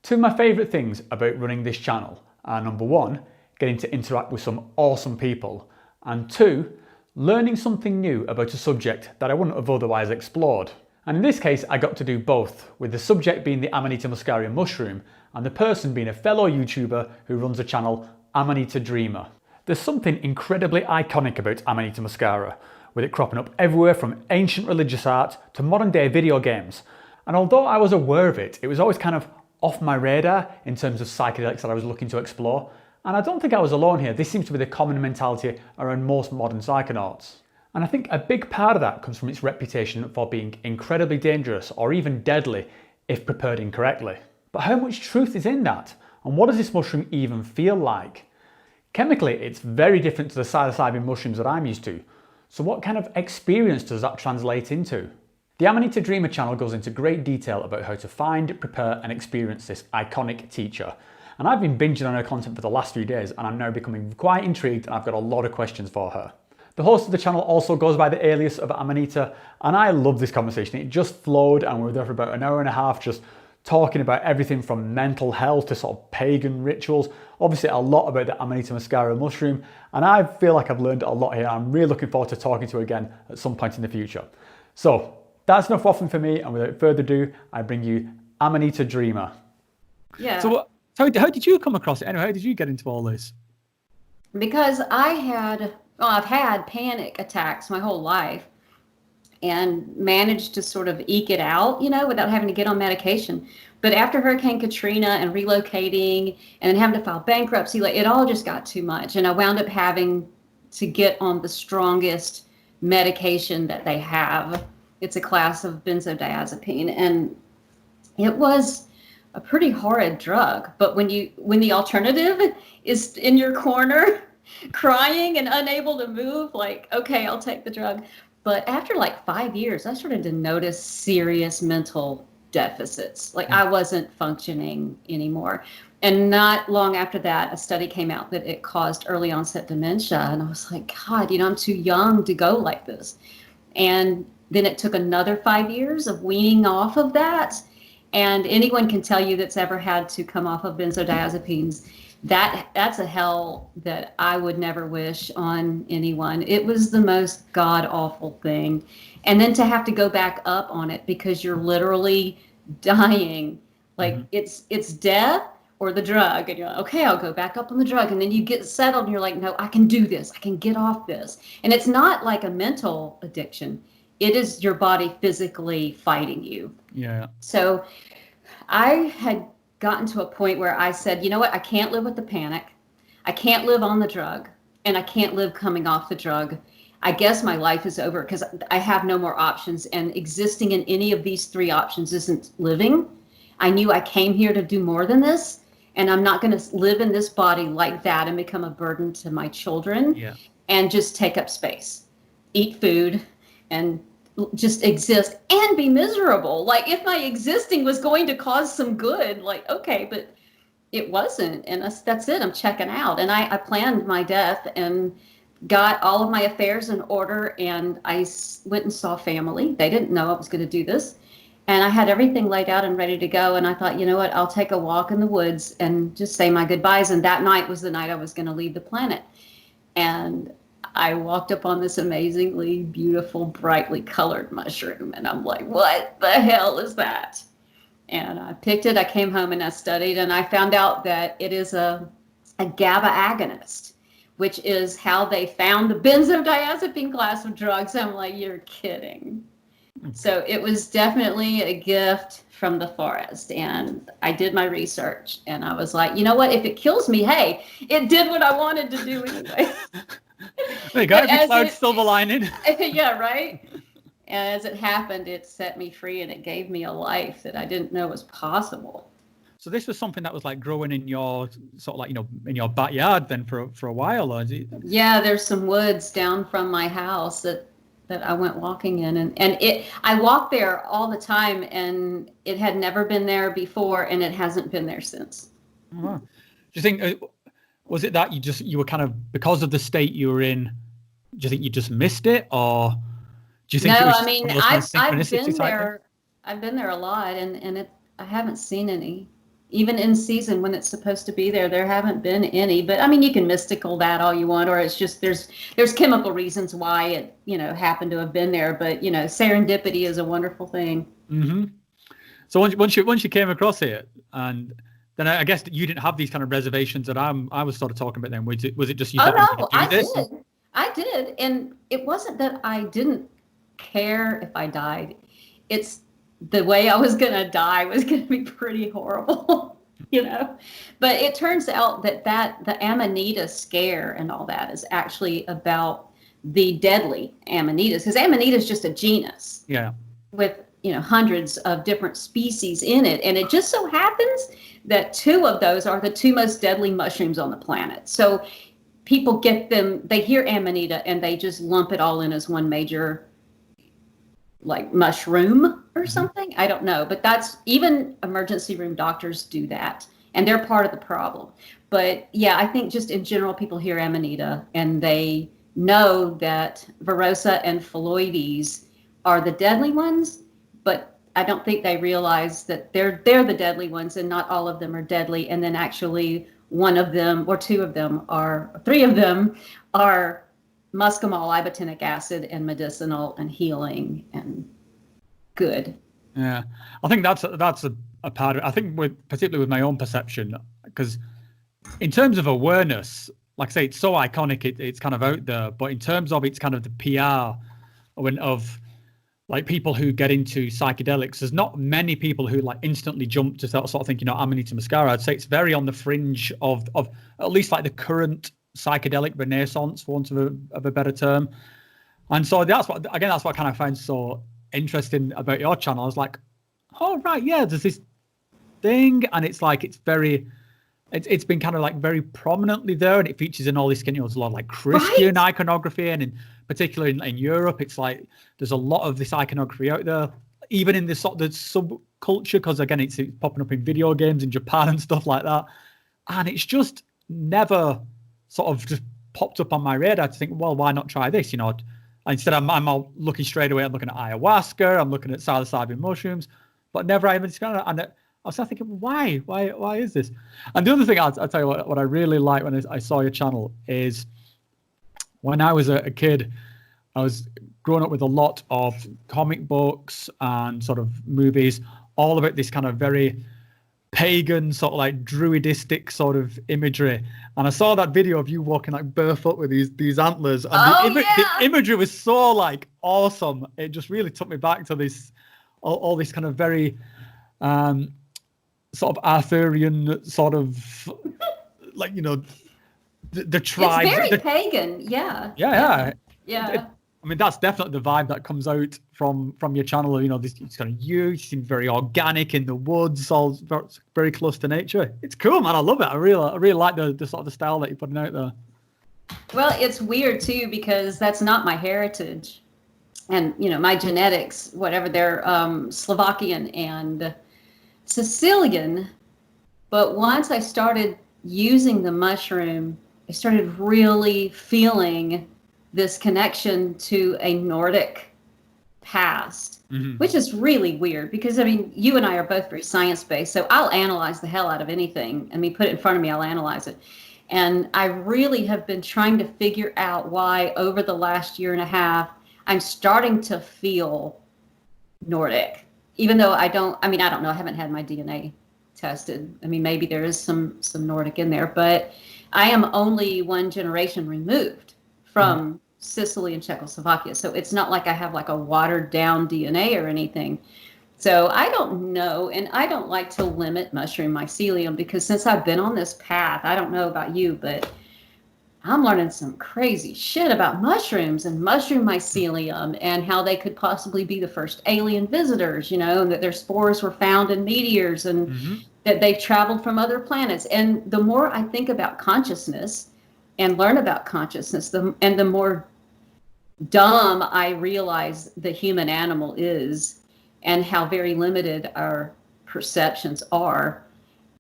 Two of my favourite things about running this channel are number one, getting to interact with some awesome people, and two, learning something new about a subject that I wouldn't have otherwise explored. And in this case, I got to do both, with the subject being the Amanita muscaria mushroom and the person being a fellow YouTuber who runs a channel, Amanita Dreamer. There's something incredibly iconic about Amanita muscaria, with it cropping up everywhere from ancient religious art to modern day video games. And although I was aware of it, it was always kind of off my radar in terms of psychedelics that I was looking to explore. And I don't think I was alone here. This seems to be the common mentality around most modern psychonauts. And I think a big part of that comes from its reputation for being incredibly dangerous or even deadly if prepared incorrectly. But how much truth is in that? And what does this mushroom even feel like? Chemically, it's very different to the psilocybin mushrooms that I'm used to. So what kind of experience does that translate into? The Amanita Dreamer channel goes into great detail about how to find, prepare and experience this iconic teacher. And I've been binging on her content for the last few days and I'm now becoming quite intrigued and I've got a lot of questions for her. The host of the channel also goes by the alias of Amanita, and I love this conversation. It just flowed and we were there for about an hour and a half just talking about everything from mental health to sort of pagan rituals. Obviously a lot about the Amanita muscaria mushroom, and I feel like I've learned a lot here. I'm really looking forward to talking to her again at some point in the future. So that's enough waffling for me, and without further ado, I bring you Amanita Dreamer. Yeah. So how did you come across it anyway? How did you get into all this? Because I've had panic attacks my whole life and managed to sort of eke it out, without having to get on medication. But after Hurricane Katrina and relocating and then having to file bankruptcy, it all just got too much. And I wound up having to get on the strongest medication that they have. It's a class of benzodiazepine, and it was a pretty horrid drug. But when the alternative is in your corner, crying and unable to move, okay, I'll take the drug. But after 5 years, I started to notice serious mental deficits. I wasn't functioning anymore. And not long after that, a study came out that it caused early onset dementia. And I was like, God, I'm too young to go like this. And then it took another 5 years of weaning off of that. And anyone can tell you that's ever had to come off of benzodiazepines, that's a hell that I would never wish on anyone. It was the most god-awful thing. And then to have to go back up on it because you're literally dying. It's death or the drug. And you're like, okay, I'll go back up on the drug. And then you get settled and you're like, no, I can do this. I can get off this. And it's not like a mental addiction. It is your body physically fighting you. Yeah. So I had gotten to a point where I said, you know what, I can't live with the panic. I can't live on the drug, and I can't live coming off the drug. I guess my life is over because I have no more options, and existing in any of these three options isn't living. I knew I came here to do more than this, and I'm not going to live in this body like that and become a burden to my children and just take up space, eat food, and just exist and be miserable. If my existing was going to cause some good, okay, but it wasn't. And that's it. I'm checking out. And I planned my death and got all of my affairs in order. And I went and saw family. They didn't know I was going to do this. And I had everything laid out and ready to go. And I thought, you know what, I'll take a walk in the woods and just say my goodbyes. And that night was the night I was going to leave the planet. And I walked up on this amazingly beautiful, brightly colored mushroom, and I'm like, what the hell is that? And I picked it, I came home and I studied, and I found out that it is a GABA agonist, which is how they found the benzodiazepine class of drugs. I'm like, you're kidding. So it was definitely a gift from the forest, and I did my research, and I was like, you know what, if it kills me, hey, it did what I wanted to do anyway. There you go, every cloud silver lining. Yeah, right? And as it happened, it set me free and it gave me a life that I didn't know was possible. So this was something that was growing in your in your backyard then for a while, or is it? Yeah, there's some woods down from my house that I went walking in, and I walk there all the time, and it had never been there before, and it hasn't been there since. Oh. Do you think was it that you were kind of, because of the state you were in, do you think you just missed it, or do you think no, it was I mean, I've been there a lot, and I haven't seen any. even in season when it's supposed to be there, there haven't been any. But I mean, you can mystical that all you want, or it's just there's chemical reasons why it, you know, happened to have been there. But, you know, serendipity is a wonderful thing. Mm-hmm. So once you came across it, and then I guess you didn't have these kind of reservations that I was sort of talking about. Then was it just you? Oh thought no, you could do this? I did, and it wasn't that I didn't care if I died. It's the way I was gonna die was gonna be pretty horrible, you know. But it turns out that the Amanita scare and all that is actually about the deadly Amanitas, because Amanita is just a genus. Yeah. With, you know, hundreds of different species in it, and it just so happens that 2 of those are the 2 most deadly mushrooms on the planet. So people get them, they hear Amanita and they just lump it all in as one major, like, mushroom or something. I don't know, but that's, even emergency room doctors do that, and they're part of the problem. But yeah, I think just in general, people hear Amanita and they know that Verosa and Phalloides are the deadly ones, but I don't think they realize that they're the deadly ones, and not all of them are deadly. And then actually 1 of them or 2 of them or 3 of them are muscimol, ibotenic acid, and medicinal and healing and good. Yeah, I think that's a part of it. I think particularly with my own perception, because in terms of awareness, like I say, it's so iconic, it's kind of out there. But in terms of it's kind of the PR of like people who get into psychedelics, there's not many people who like instantly jump to sort of think, you know, Amanita muscaria. I'd say it's very on the fringe of at least like the current psychedelic renaissance, for want of a better term. And so that's what I kind of find so interesting about your channel. I was like, oh right, yeah, there's this thing, and it's like it's been kind of like very prominently there, and it features in all these, you know, there's a lot of like Christian iconography, and in particular in Europe, it's like there's a lot of this iconography out there, even in this sort of the subculture, because again, it's popping up in video games in Japan and stuff like that, and it's just never sort of just popped up on my radar to think, well, why not try this? You know, instead I'm all looking straight away. I'm looking at ayahuasca, I'm looking at psilocybin mushrooms, but never even kind of. And I was thinking, why is this? And the other thing I'll tell you what I really like when I saw your channel is when I was a kid, I was growing up with a lot of comic books and sort of movies, all about this kind of very pagan sort of like druidistic sort of imagery. And I saw that video of you walking like barefoot with these antlers, and the imagery was so like awesome. It just really took me back to this all this kind of very sort of Arthurian sort of like, you know, the tribes. It's very pagan, yeah. I mean, that's definitely the vibe that comes out from your channel. You know, it's kind of you seem very organic in the woods, all very close to nature. It's cool, man. I love it. I really like the sort of the style that you're putting out there. Well, it's weird too, because that's not my heritage, and you know, my genetics, whatever, they're Slovakian and Sicilian. But once I started using the mushroom, I started really feeling this connection to a Nordic past, which is really weird, because I mean, you and I are both very science-based, so I'll analyze the hell out of anything. I mean, put it in front of me, I'll analyze it. And I really have been trying to figure out why over the last year and a half, I'm starting to feel Nordic, even though I don't know, I haven't had my DNA tested. I mean, maybe there is some Nordic in there, but I am only 1 generation removed from Sicily and Czechoslovakia. So it's not like I have like a watered down DNA or anything. So I don't know, and I don't like to limit mushroom mycelium, because since I've been on this path, I don't know about you, but I'm learning some crazy shit about mushrooms and mushroom mycelium and how they could possibly be the first alien visitors, you know, and that their spores were found in meteors, and that they've traveled from other planets. And the more I think about consciousness and learn about consciousness, the more dumb I realize the human animal is, and how very limited our perceptions are,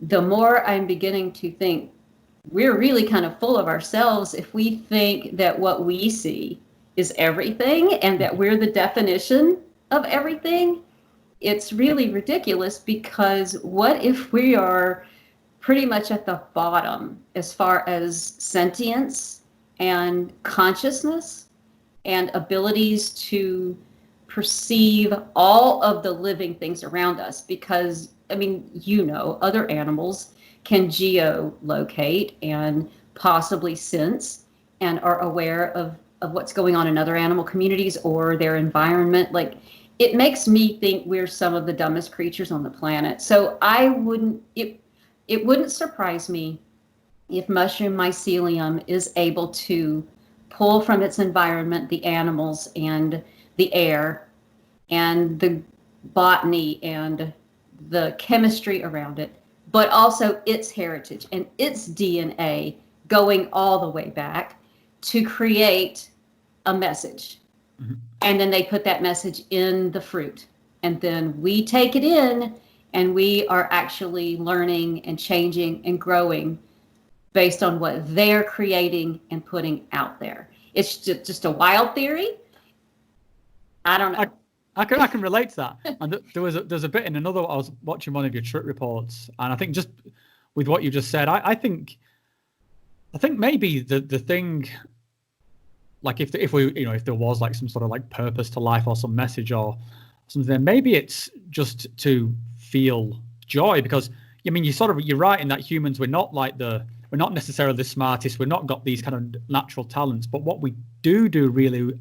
the more I'm beginning to think we're really kind of full of ourselves if we think that what we see is everything and that we're the definition of everything. It's really ridiculous, because what if we are pretty much at the bottom as far as sentience and consciousness and abilities to perceive all of the living things around us. Because, I mean, other animals can geolocate and possibly sense and are aware of what's going on in other animal communities or their environment. Like, it makes me think we're some of the dumbest creatures on the planet. So it wouldn't surprise me if mushroom mycelium is able to pull from its environment the animals and the air and the botany and the chemistry around it, but also its heritage and its DNA going all the way back to create a message. Mm-hmm. And then they put that message in the fruit. And then we take it in and we are actually learning and changing and growing based on what they're creating and putting out there. It's just a wild theory. I don't know. I can relate to that. And there's a bit in another. I was watching one of your trip reports, and I think just with what you just said, I think maybe the thing, like if there was like some sort of like purpose to life or some message or something, maybe it's just to feel joy. Because I mean, you're right in that humans, we're not necessarily the smartest. We've not got these kind of natural talents, but what we do really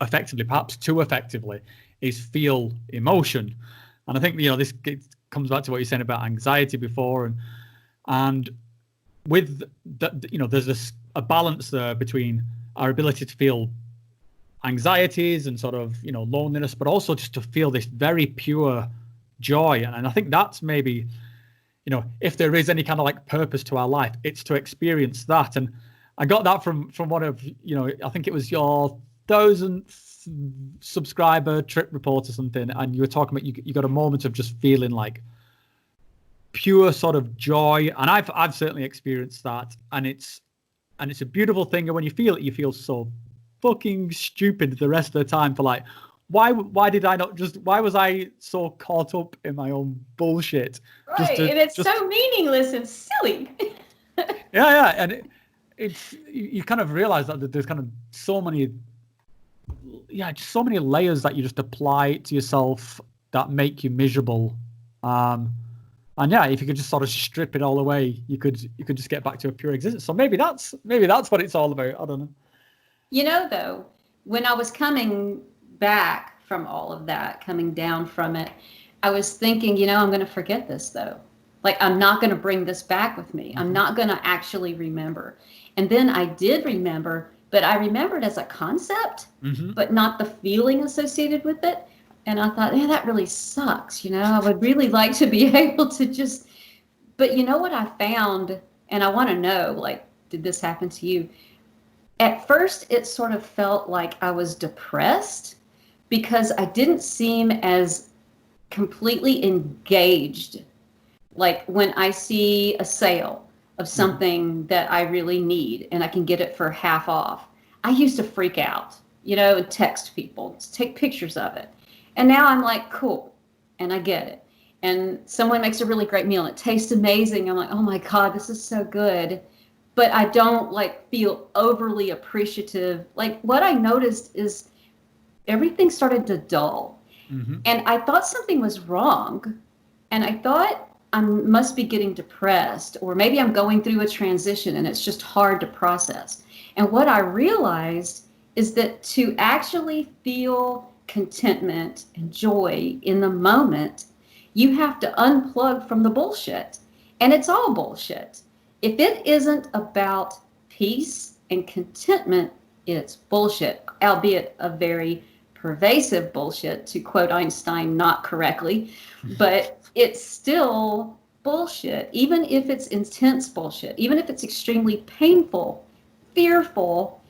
effectively, perhaps too effectively, is feel emotion. And I think this comes back to what you're saying about anxiety before, and with there's a balance there between our ability to feel anxieties and sort of loneliness, but also just to feel this very pure joy. And I think that's maybe if there is any kind of like purpose to our life, it's to experience that. And I got that from one of I think it was your 1,000th subscriber trip report or something, and you were talking about you got a moment of just feeling like pure sort of joy. And I've certainly experienced that, and it's a beautiful thing. And when you feel it, you feel so fucking stupid the rest of the time for like, why was I so caught up in my own bullshit? Right, and it's so meaningless and silly. yeah, and it's you kind of realize that there's kind of so many layers that you just apply to yourself that make you miserable. And yeah, if you could just sort of strip it all away, you could just get back to a pure existence. So maybe that's what it's all about. I don't know. Though, when I was coming back from all of that, coming down from it, I was thinking, I'm going to forget this though. Like, I'm not going to bring this back with me. I'm not going to actually remember. And then I did remember, but I remembered as a concept, but not the feeling associated with it. And I thought, that really sucks. I would really like to be able to just, but what I found, and I want to know, like, did this happen to you? At first, it sort of felt like I was depressed because I didn't seem as completely engaged. Like when I see a sale of something that I really need and I can get it for half off, I used to freak out, and text people, take pictures of it. And now I'm like, cool, and I get it. And someone makes a really great meal and it tastes amazing. I'm like, oh my God, this is so good. But I don't feel overly appreciative. Like, what I noticed is everything started to dull. And I thought something was wrong. And I thought I must be getting depressed, or maybe I'm going through a transition and it's just hard to process. And what I realized is that to actually feel contentment and joy in the moment, you have to unplug from the bullshit. And it's all bullshit. If it isn't about peace and contentment, it's bullshit, albeit a very pervasive bullshit, to quote Einstein, not correctly, but it's still bullshit, even if it's intense bullshit, even if it's extremely painful, fearful,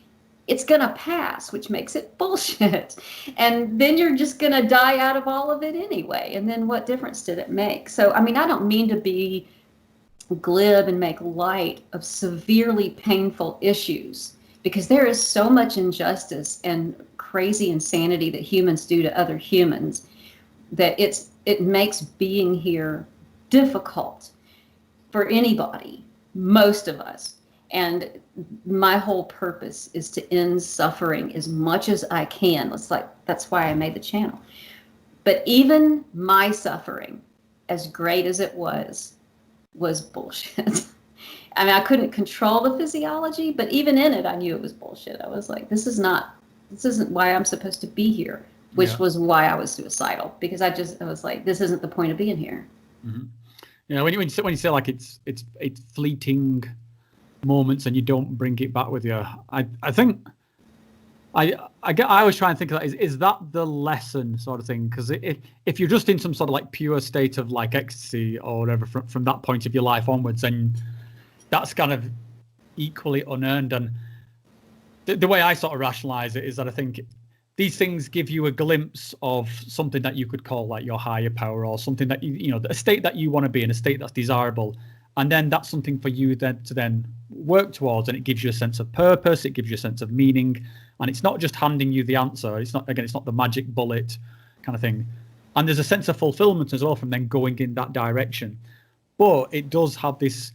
it's going to pass, which makes it bullshit. And then you're just going to die out of all of it anyway. And then what difference did it make? So, I mean, I don't mean to be glib and make light of severely painful issues, because there is so much injustice and crazy insanity that humans do to other humans that it makes being here difficult. for anybody, most of us. And my whole purpose is to end suffering as much as I can. That's why I made the channel. But even my suffering, as great as it was bullshit. I mean, I couldn't control the physiology, but even in it, I knew it was bullshit. I was like, this isn't why I'm supposed to be here, which was why I was suicidal, because I was like, this isn't the point of being here. Mm-hmm. You know, when you say like it's fleeting moments and you don't bring it back with you, I think I always try and think of that, is that the lesson sort of thing? Because if you're just in some sort of like pure state of like ecstasy or whatever from that point of your life onwards, then that's kind of equally unearned. And the way I sort of rationalize it is that I think these things give you a glimpse of something that you could call like your higher power, or something that you know, a state that you want to be in, a state that's desirable. And then that's something for you then to work towards, and it gives you a sense of purpose, it gives you a sense of meaning, and it's not just handing you the answer. It's not the magic bullet kind of thing. And there's a sense of fulfillment as well from then going in that direction. But it does have this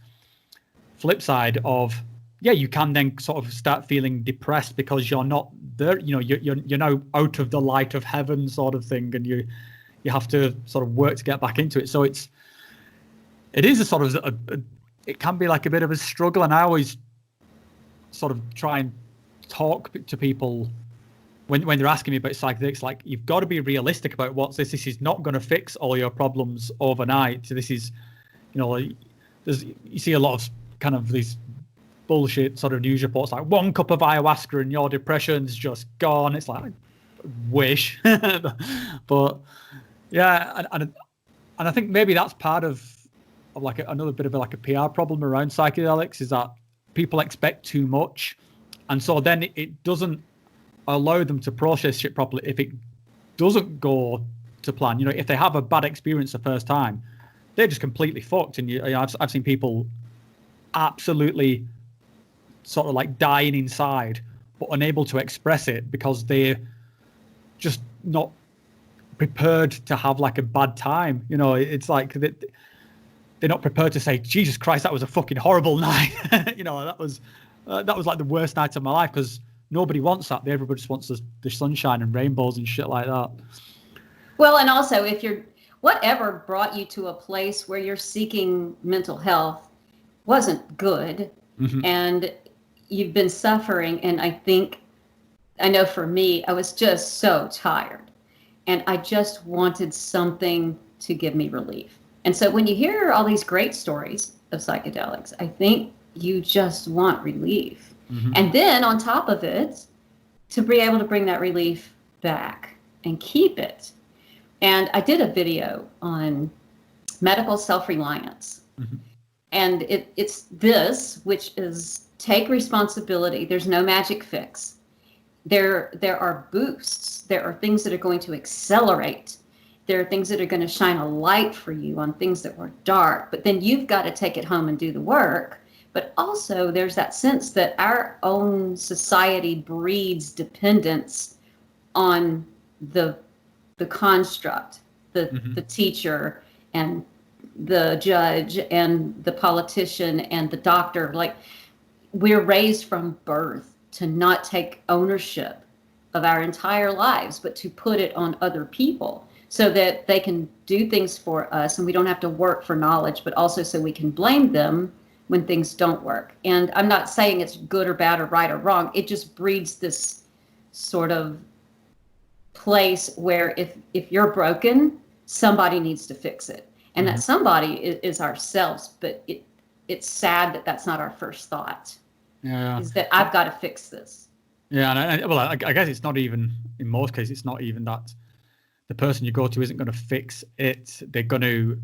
flip side of, you can then sort of start feeling depressed because you're not there. You know, you're now out of the light of heaven sort of thing, and you have to sort of work to get back into it. So it is a sort of it can be like a bit of a struggle, and I always sort of try and talk to people when they're asking me about psychedelics, like, you've got to be realistic about what's this. This is not going to fix all your problems overnight. This is, you know, you see a lot of kind of these bullshit sort of news reports like 1 cup of ayahuasca and your depression's just gone. It's like, I wish. But yeah, and I think maybe that's part of like another bit of like a PR problem around psychedelics, is that people expect too much, and so then it doesn't allow them to process shit properly if it doesn't go to plan. You know, if they have a bad experience the first time, they're just completely fucked. And I've seen people absolutely sort of like dying inside but unable to express it because they're just not prepared to have like a bad time. You know, it's like they're not prepared to say, Jesus Christ, that was a fucking horrible night. You know, that was like the worst night of my life, because nobody wants that. Everybody just wants the sunshine and rainbows and shit like that. Well, and also, whatever brought you to a place where you're seeking mental health wasn't good, and you've been suffering. And I know for me, I was just so tired, and I just wanted something to give me relief. And so when you hear all these great stories of psychedelics, I think you just want relief. And then on top of it, to be able to bring that relief back and keep it. And I did a video on medical self-reliance. And it's this, which is take responsibility. There's no magic fix. There are boosts. There are things that are going to accelerate. There are things that are going to shine a light for you on things that were dark. But then you've got to take it home and do the work. But also there's that sense that our own society breeds dependence on the construct, the teacher and the judge and the politician and the doctor. Like, we're raised from birth to not take ownership of our entire lives, but to put it on other people so that they can do things for us, and we don't have to work for knowledge, but also so we can blame them when things don't work. And I'm not saying it's good or bad or right or wrong. It just breeds this sort of place where if you're broken, somebody needs to fix it. And that somebody is ourselves, but it's sad that that's not our first thought. Yeah. Is that I've got to fix this. Yeah, and I guess it's not even, in most cases, it's not even that the person you go to isn't going to fix it. They're going to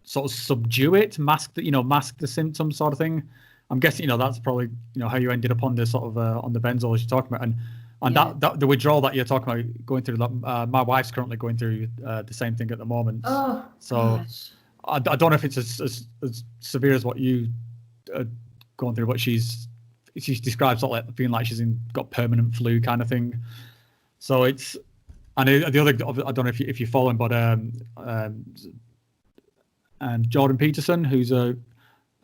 sort of subdue it, mask the symptoms sort of thing. I'm guessing, that's probably, how you ended up on the sort of on the benzos you're talking about. And that the withdrawal that you're talking about going through, my wife's currently going through the same thing at the moment. Oh, so gosh. I don't know if it's as severe as what you are going through, but she describes sort of like feeling like she's got permanent flu kind of thing. So it's, and the other, I don't know if you follow him, but and Jordan Peterson, who's a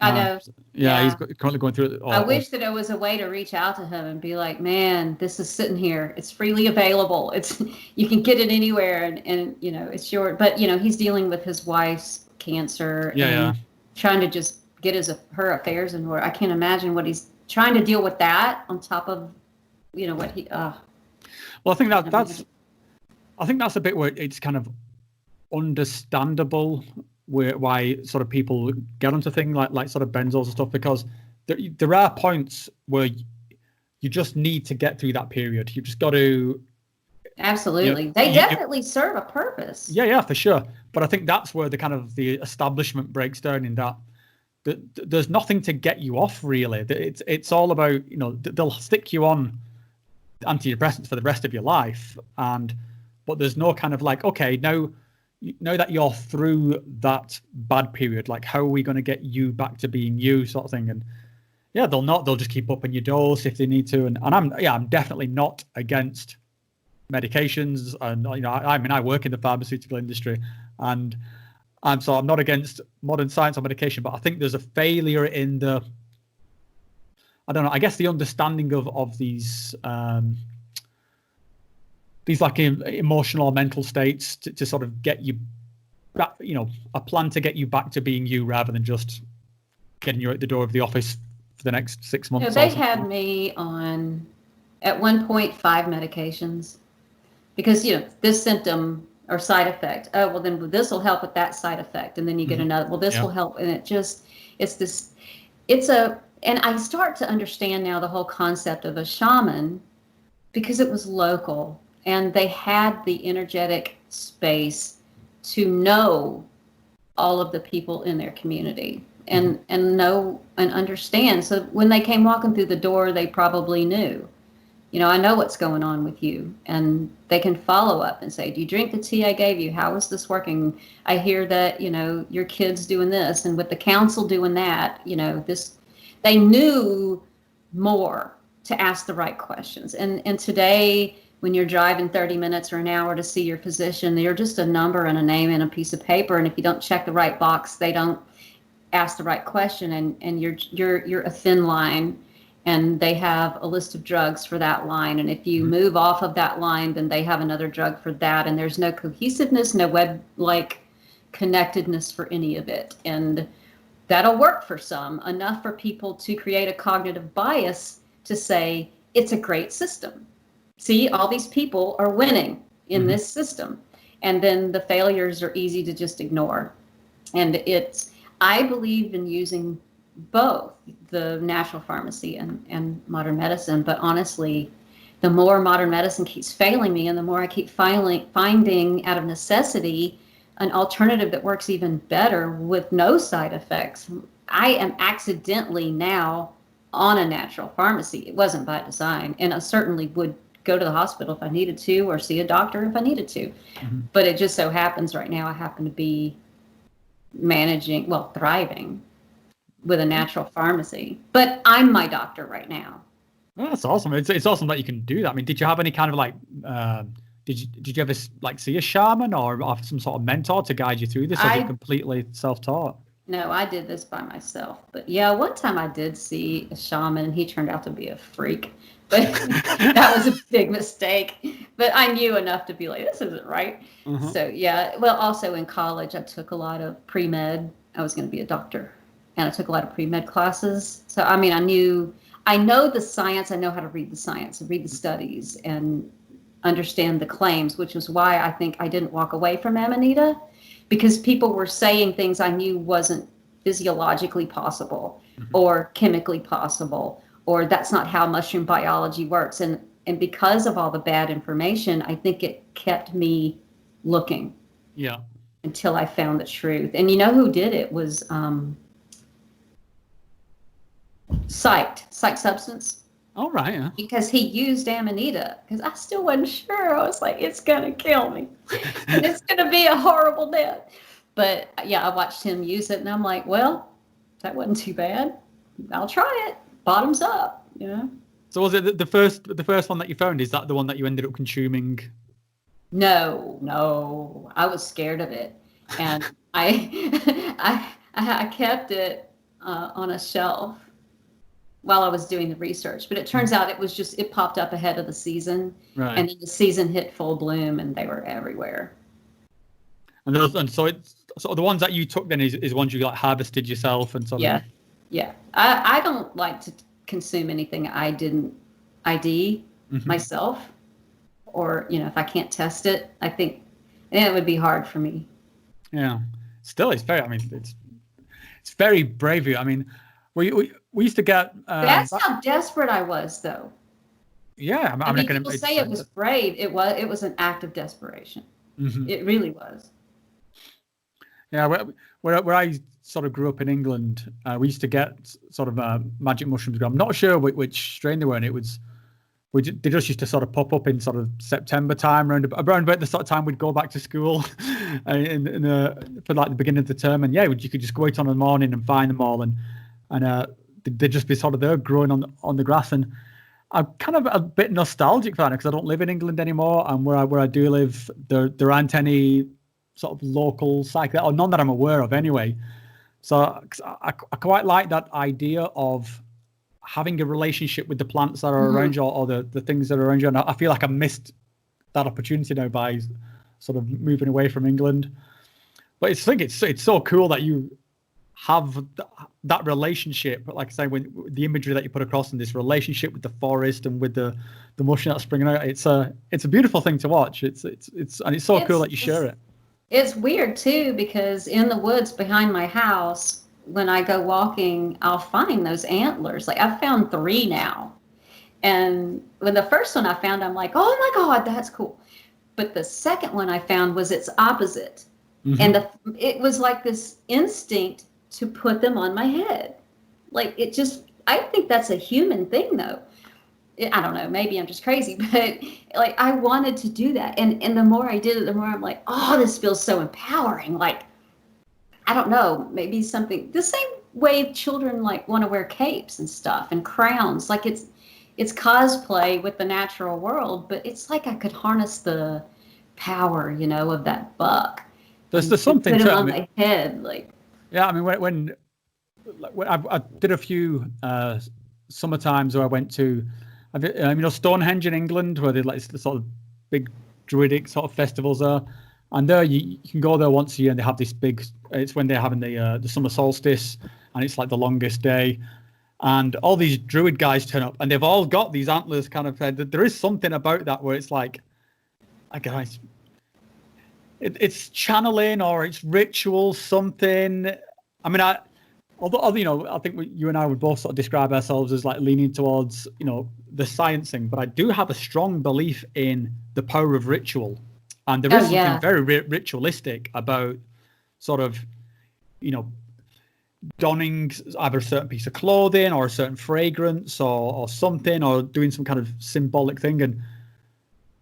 I know. Yeah, he's Yeah. currently going through it. I wish that there was a way to reach out to him and be like, man, this is sitting here. It's freely available. It's you can get it anywhere, and you know, it's your. But you know, he's dealing with his wife's cancer and trying to just get her affairs in order. I can't imagine what he's trying to deal with that on top of, you know, what he. Well, I think that's a bit where it's kind of understandable why sort of people get onto things like sort of benzos and stuff, because there are points where you just need to get through that period. You just got to. Absolutely, they definitely serve a purpose. Yeah, for sure. But I think that's where the establishment breaks down, in that there's nothing to get you off really. It's all about, you know, they'll stick you on antidepressants for the rest of your life, but there's no kind of like, okay, now that you're through that bad period, like how are we going to get you back to being you, sort of thing. And yeah, they'll just keep upping your dose if they need to. And I'm definitely not against medications, and you know, I mean, I work in the pharmaceutical industry, and I'm not against modern science or medication, but I think there's a failure in I don't know, I guess the understanding of these like emotional or mental states to sort of get you back, you know, a plan to get you back to being you, rather than just getting you out the door of the office for the next 6 months. They had me on, at one point, 5 medications, because, you know, this symptom or side effect. Oh, well, then this will help with that side effect. And then you get another, well, this will help. And and I start to understand now the whole concept of a shaman, because it was local and they had the energetic space to know all of the people in their community and know and understand. So when they came walking through the door, they probably knew, you know, I know what's going on with you, and they can follow up and say, do you drink the tea I gave you? How is this working? I hear that, you know, your kid's doing this, and with the council doing that, you know, they knew more to ask the right questions. And today, when you're driving 30 minutes or an hour to see your physician, they're just a number and a name and a piece of paper. And if you don't check the right box, they don't ask the right question, and you're a thin line. And they have a list of drugs for that line. And if you move off of that line, then they have another drug for that. And there's no cohesiveness, no web-like connectedness for any of it. And that'll work for some, enough for people to create a cognitive bias to say, it's a great system. See, all these people are winning in this system. And then the failures are easy to just ignore. And I believe in using both the natural pharmacy and modern medicine, but honestly, the more modern medicine keeps failing me, and the more I keep finding out of necessity an alternative that works even better with no side effects. I am accidentally now on a natural pharmacy. It wasn't by design, and I certainly would go to the hospital if I needed to, or see a doctor if I needed to. But it just so happens right now I happen to be thriving with a natural pharmacy. But I'm my doctor right now. Well, that's awesome. It's awesome that you can do that. I mean, did you have any kind of like, did you ever like see a shaman or some sort of mentor to guide you through this? Or are you completely self-taught? No, I did this by myself. But yeah, one time I did see a shaman, and he turned out to be a freak. But that was a big mistake. But I knew enough to be like, this isn't right. So yeah, well, also in college, I took a lot of pre-med. I was going to be a doctor, and I took a lot of pre-med classes. So, I mean, I know the science. I know how to read the science and read the studies and understand the claims, which is why I think I didn't walk away from Amanita, because people were saying things I knew wasn't physiologically possible or chemically possible, or that's not how mushroom biology works. And because of all the bad information, I think it kept me looking. Yeah. Until I found the truth. And you know who did it was Psych Substance. All right. Yeah. Because he used Amanita, because I still wasn't sure. I was like, it's going to kill me. And it's going to be a horrible death. But yeah, I watched him use it, and I'm like, well, that wasn't too bad. I'll try it. Bottoms up, you know? So was it the first one that you found? Is that the one that you ended up consuming? No. I was scared of it. And I kept it on a shelf while I was doing the research. But it turns out it popped up ahead of the season. Right. And then the season hit full bloom and they were everywhere. And so the ones that you took then is ones you like harvested yourself and sort of. Yeah. I don't like to consume anything I didn't ID myself, or if I can't test it, I think it would be hard for me. Yeah. Still, it's very. I mean, it's very brave of you. I mean, we used to get. That's how desperate I was, though. Yeah, I mean, people say it was brave. It was an act of desperation. It really was. Yeah, where I sort of grew up in England, we used to get sort of magic mushrooms. I'm not sure which strain they were, and they just used to sort of pop up in sort of September time, around about the sort of time we'd go back to school, for like the beginning of the term. And you could just go out on the morning and find them all, and they'd just be sort of there growing on the grass. And I'm kind of a bit nostalgic for that because I don't live in England anymore, and where I do live, there aren't any sort of local psychedelics, or none that I'm aware of anyway. So I quite like that idea of having a relationship with the plants that are around you, or the things that are around you. And I feel like I missed that opportunity now by sort of moving away from England. But I think it's so cool that you have that relationship, like I say, with the imagery that you put across, in this relationship with the forest and with the mushroom that's springing out. It's a beautiful thing to watch. It's so cool that you share it. It's weird too, because in the woods behind my house, when I go walking, I'll find those antlers. Like I've found 3 now. And when the first one I found, I'm like, oh my God, that's cool. But the second one I found was its opposite. And it was like this instinct to put them on my head. Like I think that's a human thing though. I don't know, maybe I'm just crazy, but like I wanted to do that. And the more I did it, the more I'm like, oh, this feels so empowering. Like, I don't know, maybe something the same way children like want to wear capes and stuff and crowns. Like it's cosplay with the natural world, but it's like I could harness the power, of that buck. There's something put to it it. on my head, like. Yeah, I mean, when I did a few summer times where I went to, Stonehenge in England, where they like the sort of big druidic sort of festivals there, and there you can go there once a year, and they have this big. It's when they're having the summer solstice, and it's like the longest day, and all these druid guys turn up, and they've all got these antlers kind of. There is something about that where it's like, guys. It's channeling or it's ritual, something. I mean, although I think you and I would both sort of describe ourselves as like leaning towards, the science thing, but I do have a strong belief in the power of ritual. And there is something very ritualistic about sort of, donning either a certain piece of clothing or a certain fragrance or something, or doing some kind of symbolic thing. And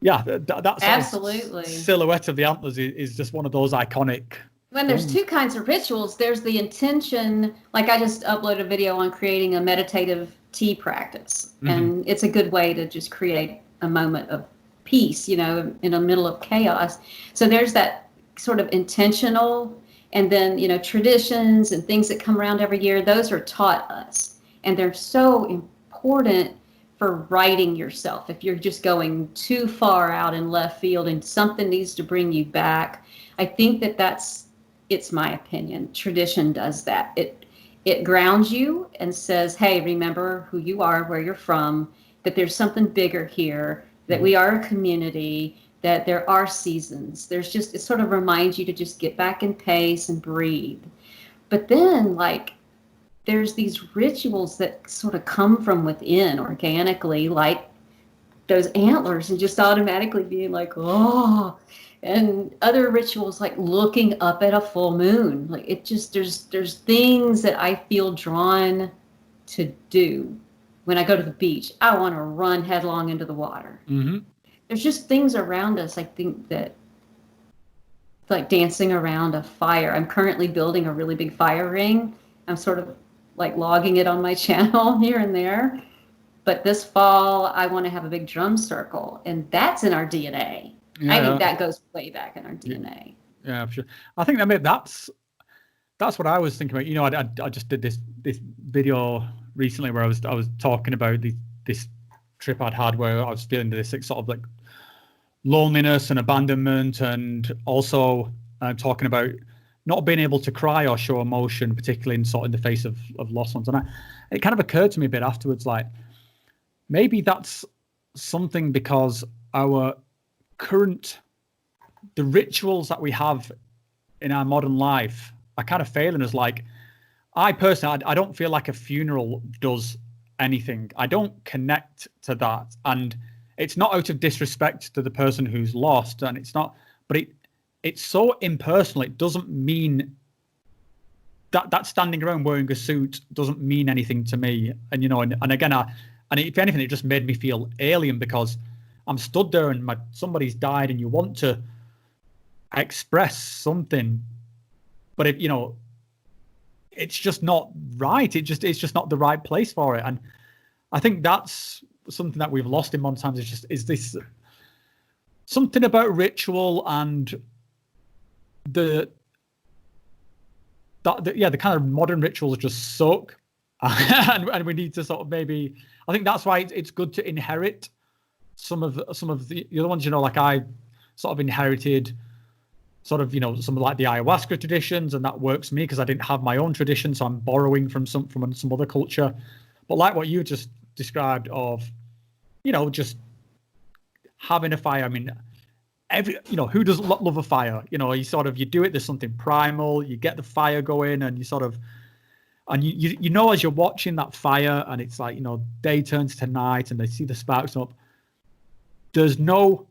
yeah, that Absolutely. Silhouette of the antlers is just one of those iconic. When there's 2 kinds of rituals, there's the intention. Like I just uploaded a video on creating a meditative tea practice, and it's a good way to just create a moment of peace, in the middle of chaos. So there's that sort of intentional, and then traditions and things that come around every year. Those are taught us, and they're so important for righting yourself. If you're just going too far out in left field and something needs to bring you back, I think it's my opinion. Tradition does that. It grounds you and says, hey, remember who you are, where you're from, that there's something bigger here, that we are a community, that there are seasons. It sort of reminds you to just get back in pace and breathe. But then there's these rituals that sort of come from within organically, like those antlers, and just automatically being like, oh, and other rituals like looking up at a full moon. Like it just, there's things that I feel drawn to do. When I go to the beach, I want to run headlong into the water. There's just things around us, I think, that like dancing around a fire. I'm currently building a really big fire ring. I'm sort of like logging it on my channel here and there. But this fall, I want to have a big drum circle, and that's in our DNA. Yeah. I think that goes way back in our DNA. Yeah, for sure. I think that's That's what I was thinking about. You know, I just did this video recently where I was talking about this trip I'd had where I was feeling this sort of like loneliness and abandonment, and also talking about not being able to cry or show emotion, particularly in the face of lost ones. And it kind of occurred to me a bit afterwards, like maybe that's something because the rituals that we have in our modern life are kind of failing us. Like I personally, I don't feel like a funeral does anything. I don't connect to that. And it's not out of disrespect to the person who's lost, and it's not, but it's so impersonal. It doesn't mean that standing around wearing a suit doesn't mean anything to me. And, you know, and again, and if anything, it just made me feel alien because I'm stood there and somebody's died and you want to express something, but if, you know, it's just not right. It's just not the right place for it. And I think that's something that we've lost in modern times. Is this something about ritual and the kind of modern rituals just suck, and we need to sort of maybe. I think that's why it's good to inherit some of the other ones. You know, like I sort of inherited sort of, you know, some of like the ayahuasca traditions, and that works for me because I didn't have my own tradition, so I'm borrowing from some other culture. But like what you just described of, you know, just having a fire. I mean, who doesn't love a fire? You know, you do it. There's something primal. You get the fire going, and you know, as you're watching that fire, and it's like, you know, day turns to night, and they see the sparks up. There's no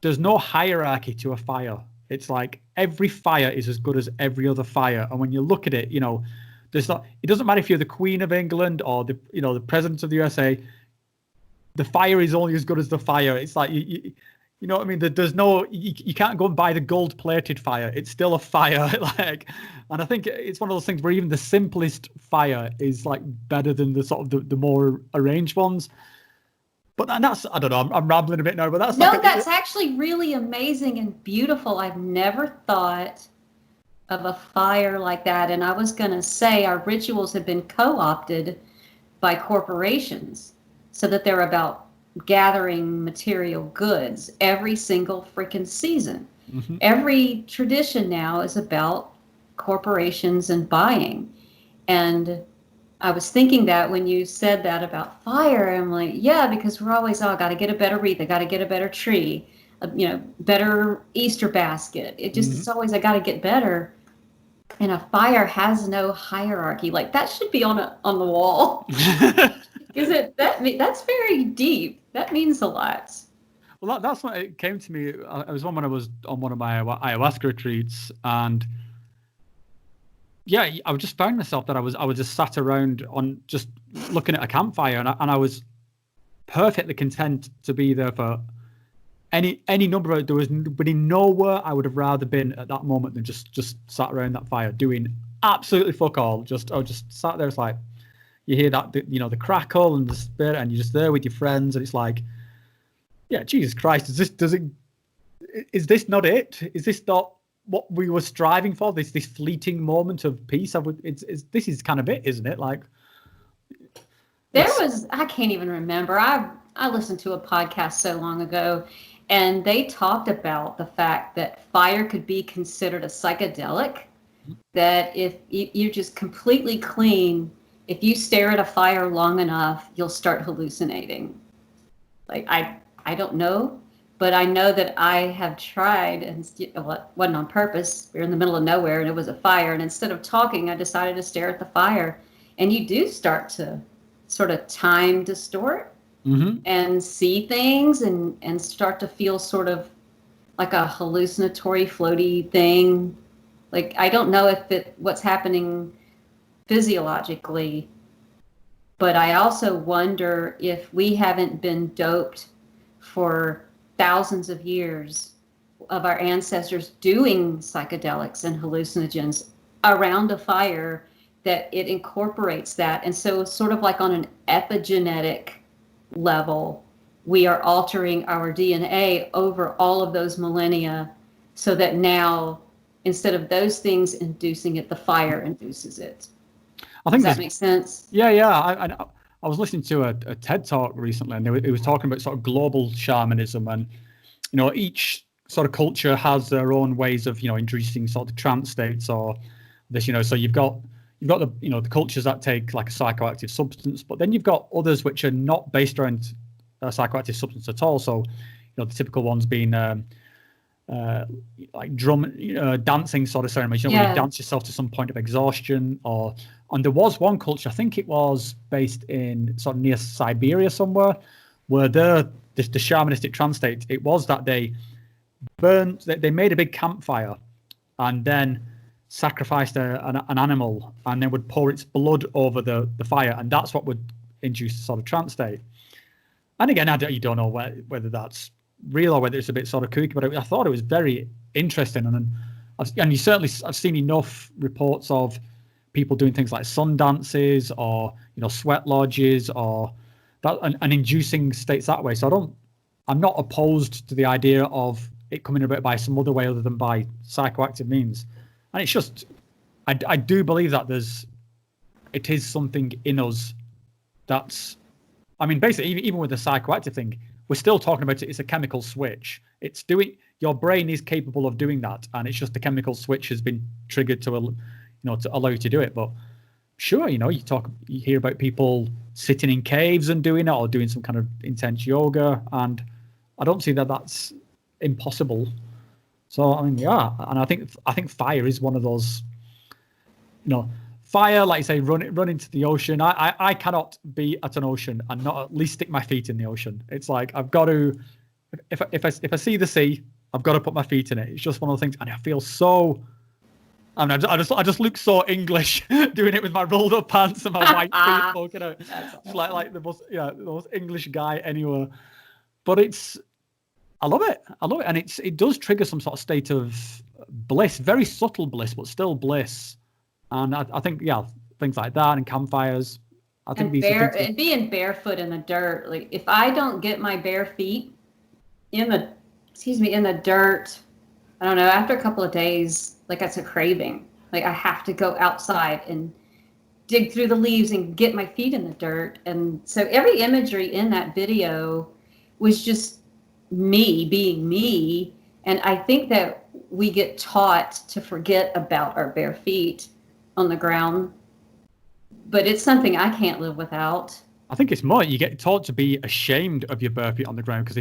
hierarchy to a fire. It's like every fire is as good as every other fire. And when you look at it, you know, it doesn't matter if you're the Queen of England or the President of the USA. The fire is only as good as the fire. It's like you know what I mean? There's no, you can't go and buy the gold-plated fire. It's still a fire. And I think it's one of those things where even the simplest fire is like better than the sort of the more arranged ones. But that's, I don't know, I'm rambling a bit now, but that's that's actually really amazing and beautiful. I've never thought of a fire like that. And I was going to say our rituals have been co-opted by corporations so that they're about gathering material goods every single freaking season. Mm-hmm. Every tradition now is about corporations and buying. And I was thinking that when you said that about fire, I'm like, yeah, because we're always, got to get a better wreath. I got to get a better tree, better Easter basket. It just, It's always, I got to get better. And a fire has no hierarchy. Like that should be on the wall. Because that's very deep. That means a lot. Well, that's what it came to me. It was when I was on one of my ayahuasca retreats, and yeah, I just found myself that I was just sat around on just looking at a campfire, and I was perfectly content to be there for any number of. There was nowhere I would have rather been at that moment than just sat around that fire doing absolutely fuck all. I just sat there. It's like you hear that the crackle and the spirit, and you're just there with your friends, and it's like, yeah, Jesus Christ, is this not it? Is this not what we were striving for? This fleeting moment of peace. This is kind of it, isn't it? Like I can't even remember. I listened to a podcast so long ago, and they talked about the fact that fire could be considered a psychedelic. That if you're just completely clean, if you stare at a fire long enough, you'll start hallucinating. Like I don't know. But I know that I have tried, and it wasn't on purpose. We were in the middle of nowhere, and it was a fire. And instead of talking, I decided to stare at the fire. And you do start to sort of time distort and see things and start to feel sort of like a hallucinatory, floaty thing. Like, I don't know what's happening physiologically, but I also wonder if we haven't been doped for thousands of years of our ancestors doing psychedelics and hallucinogens around a fire, that it incorporates that. And so sort of like on an epigenetic level, we are altering our DNA over all of those millennia so that now instead of those things inducing it, the fire induces it. I think Does that make sense? Yeah, yeah. I was listening to a TED talk recently, and it was talking about sort of global shamanism, and each sort of culture has their own ways of introducing sort of trance states or this. So you've got the the cultures that take like a psychoactive substance, but then you've got others which are not based around a psychoactive substance at all. So the typical ones being like dancing sort of ceremonies, where you dance yourself to some point of exhaustion. And there was one culture, I think it was based in sort of near Siberia somewhere, where the shamanistic trance state, it was that they made a big campfire and then sacrificed an animal and then would pour its blood over the fire, and that's what would induce the sort of trance state. And again, you don't know whether that's real or whether it's a bit sort of kooky, but I thought it was very interesting. And I've seen enough reports of people doing things like sun dances or sweat lodges or that, and inducing states that way. So I'm not opposed to the idea of it coming about by some other way other than by psychoactive means. And it's just I do believe that it is something in us that's, I mean, basically even with the psychoactive thing, we're still talking about it's a chemical switch. It's your brain is capable of doing that, and it's just the chemical switch has been triggered to allow you to do it. But sure, you hear about people sitting in caves and doing it, or doing some kind of intense yoga, and I don't see that that's impossible. So I mean, yeah, and I think fire is one of those, fire, like you say, run into the ocean. I cannot be at an ocean and not at least stick my feet in the ocean. It's like I've got to, if I see the sea, I've got to put my feet in it. It's just one of the things, and I feel so. I mean, I just look so English doing it with my rolled up pants and my white feet poking out. It's like the most English guy anywhere. But I love it, and it does trigger some sort of state of bliss, very subtle bliss, but still bliss. And I think things like that and campfires. I think and being barefoot in the dirt. Like if I don't get my bare feet in the dirt, I don't know. After a couple of days, like that's a craving. Like I have to go outside and dig through the leaves and get my feet in the dirt. And so every imagery in that video was just me being me. And I think that we get taught to forget about our bare feet on the ground, but it's something I can't live without. I think it's more you get taught to be ashamed of your bare feet on the ground, because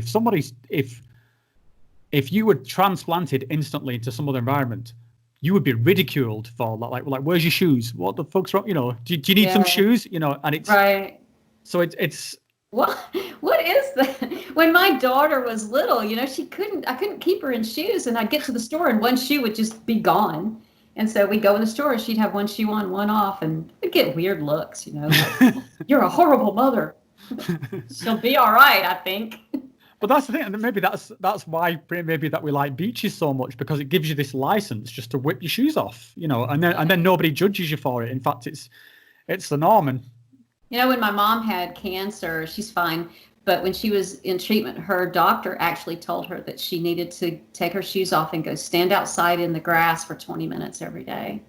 if you were transplanted instantly into some other environment, you would be ridiculed for like where's your shoes? What the fuck's wrong? Do you need some shoes? And it's right. So it's what is that? When my daughter was little, I couldn't keep her in shoes, and I'd get to the store and one shoe would just be gone. And so we'd go in the store, she'd have one shoe on, one off, and we'd get weird looks, like, you're a horrible mother. She'll be all right, I think. But that's the thing, and maybe that's why maybe that we like beaches so much, because it gives you this license just to whip your shoes off, and then nobody judges you for it. In fact, it's the norm. And when my mom had cancer, she's fine. But when she was in treatment, her doctor actually told her that she needed to take her shoes off and go stand outside in the grass for 20 minutes every day.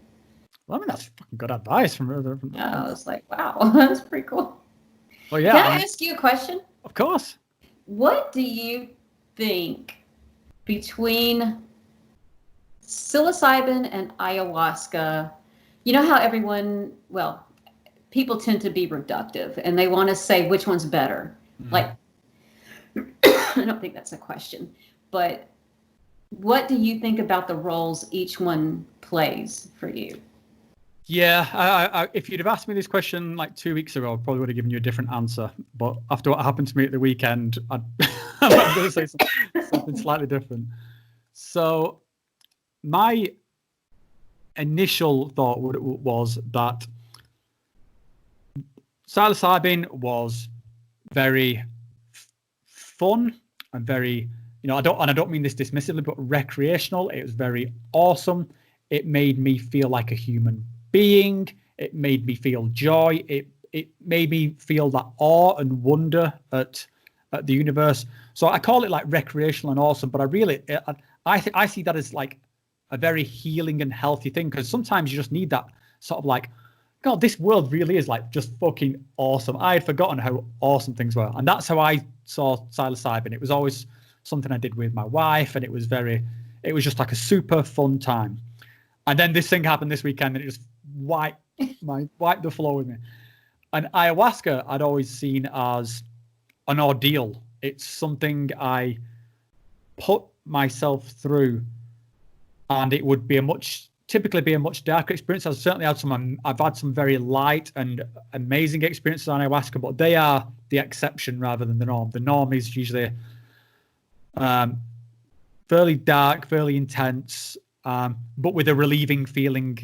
Well, I mean, that's fucking good advice from her. Yeah, I was like, wow, that's pretty cool. Well, yeah. Can I ask you a question? Of course. What do you think between psilocybin and ayahuasca? You know how people tend to be reductive and they want to say which one's better. Like, I don't think that's a question, but what do you think about the roles each one plays for you? Yeah, I, if you'd have asked me this question like 2 weeks ago, I probably would have given you a different answer. But after what happened to me at the weekend, I'm going to say something slightly different. So my initial thought was that psilocybin was very fun and very, I don't mean this dismissively, but recreational. It was very awesome. It made me feel like a human being. It made me feel joy. It made me feel that awe and wonder at the universe. So I call it like recreational and awesome, but I see that as like a very healing and healthy thing, because sometimes you just need that sort of like, God, this world really is like just fucking awesome. I had forgotten how awesome things were. And that's how I saw psilocybin. It was always something I did with my wife, and it was just like a super fun time. And then this thing happened this weekend, and it just wiped the floor with me. And ayahuasca I'd always seen as an ordeal. It's something I put myself through, and it would be typically be a much darker experience. I've certainly had I've had some very light and amazing experiences on ayahuasca, but they are the exception rather than the norm. The norm is usually fairly dark, fairly intense, but with a relieving feeling,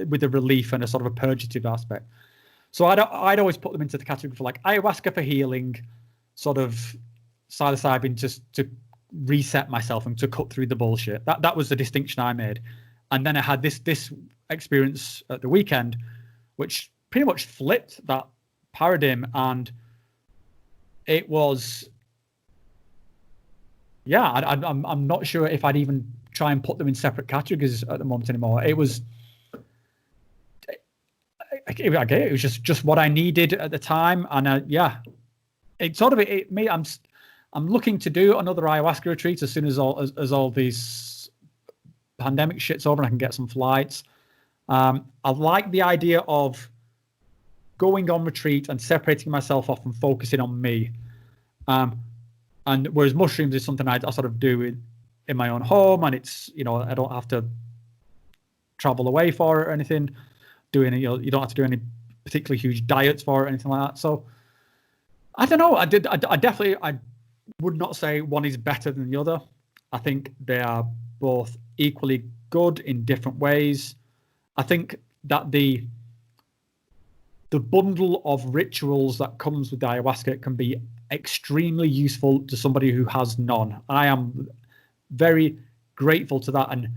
with a relief and a sort of a purgative aspect. So I'd always put them into the category for like ayahuasca for healing, sort of psilocybin just to reset myself and to cut through the bullshit. That was the distinction I made. And then I had this experience at the weekend, which pretty much flipped that paradigm. And it was, I'm not sure if I'd even try and put them in separate categories at the moment anymore. It was just what I needed at the time. And it sort of me. I'm looking to do another ayahuasca retreat as soon as all these pandemic shit's over and I can get some flights. I like the idea of going on retreat and separating myself off and focusing on me. And whereas mushrooms is something I sort of do in my own home, and it's, I don't have to travel away for it or anything. You don't have to do any particularly huge diets for it or anything like that. So I don't know. I definitely would not say one is better than the other. I think they are both equally good in different ways. I think that the bundle of rituals that comes with ayahuasca can be extremely useful to somebody who has none. I am very grateful to that, and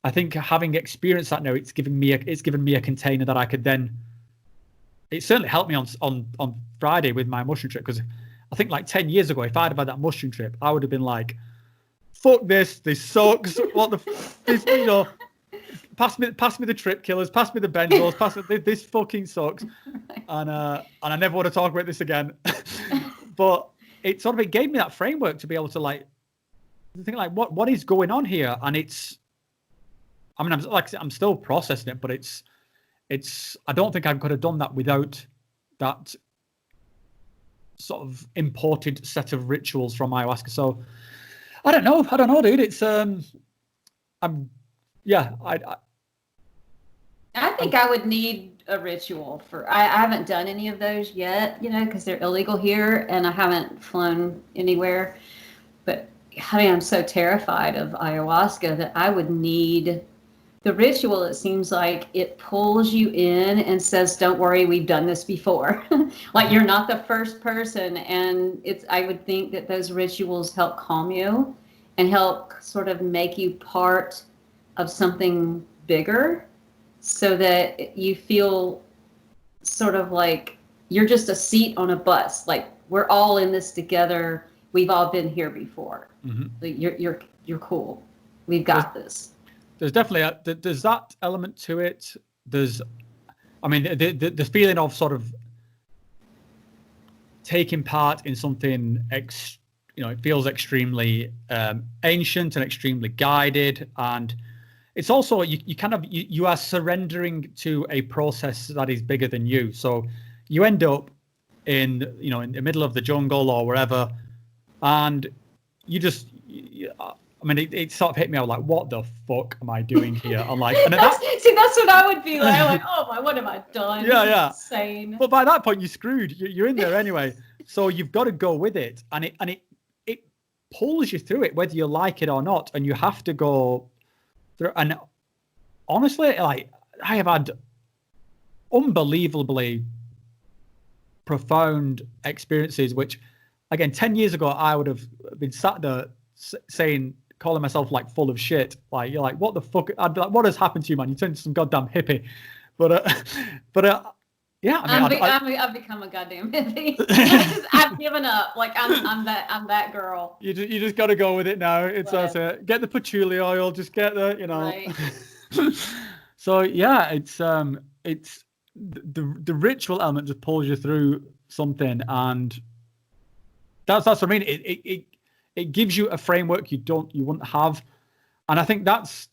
I think having experienced that now, it's given me a container that I could then. It certainly helped me on Friday with my mushroom trip, because I think like 10 years ago, if I'd have had that mushroom trip, I would have been like, fuck this sucks. What the, pass me the trip killers, pass me the benzos, this fucking sucks. And I never want to talk about this again. But it gave me that framework to be able to think like, what is going on here? And I'm still processing it, but it's, I don't think I could have done that without that sort of imported set of rituals from ayahuasca. So I don't know, dude. It's I think I would need a ritual I haven't done any of those yet, because they're illegal here and I haven't flown anywhere. But I'm so terrified of ayahuasca that I would need the ritual. It seems like it pulls you in and says, don't worry, we've done this before. Like you're not the first person. And I would think that those rituals help calm you and help sort of make you part of something bigger, so that you feel sort of like you're just a seat on a bus. Like we're all in this together. We've all been here before. Mm-hmm. Like you're cool. We've got this. There's definitely there's that element to it. There's, the feeling of sort of taking part in something, it feels extremely ancient and extremely guided, and it's also you are surrendering to a process that is bigger than you. So you end up in the middle of the jungle or wherever, and you just. It sort of hit me. I was like, "What the fuck am I doing here?" I'm like, that's what I would be like. I'm like, "Oh my, what have I done?" Yeah. Insane. But by that point, you're screwed. You're in there anyway. So you've got to go with it, and it pulls you through it, whether you like it or not, and you have to go through. And honestly, like I have had unbelievably profound experiences, which, again, 10 years ago, I would have been sat there calling myself like full of shit. Like you're like, what the fuck? I'd be like, what has happened to you, man? You turned into some goddamn hippie. But Yeah, I mean, I've become a goddamn hippie. I've given up. Like I'm that girl. you just got to go with it now. It's that's it. Get the patchouli oil. Just get the, you know. Right. So yeah, it's the ritual element just pulls you through something, and that's what I mean. It gives you a framework you wouldn't have, and I think that's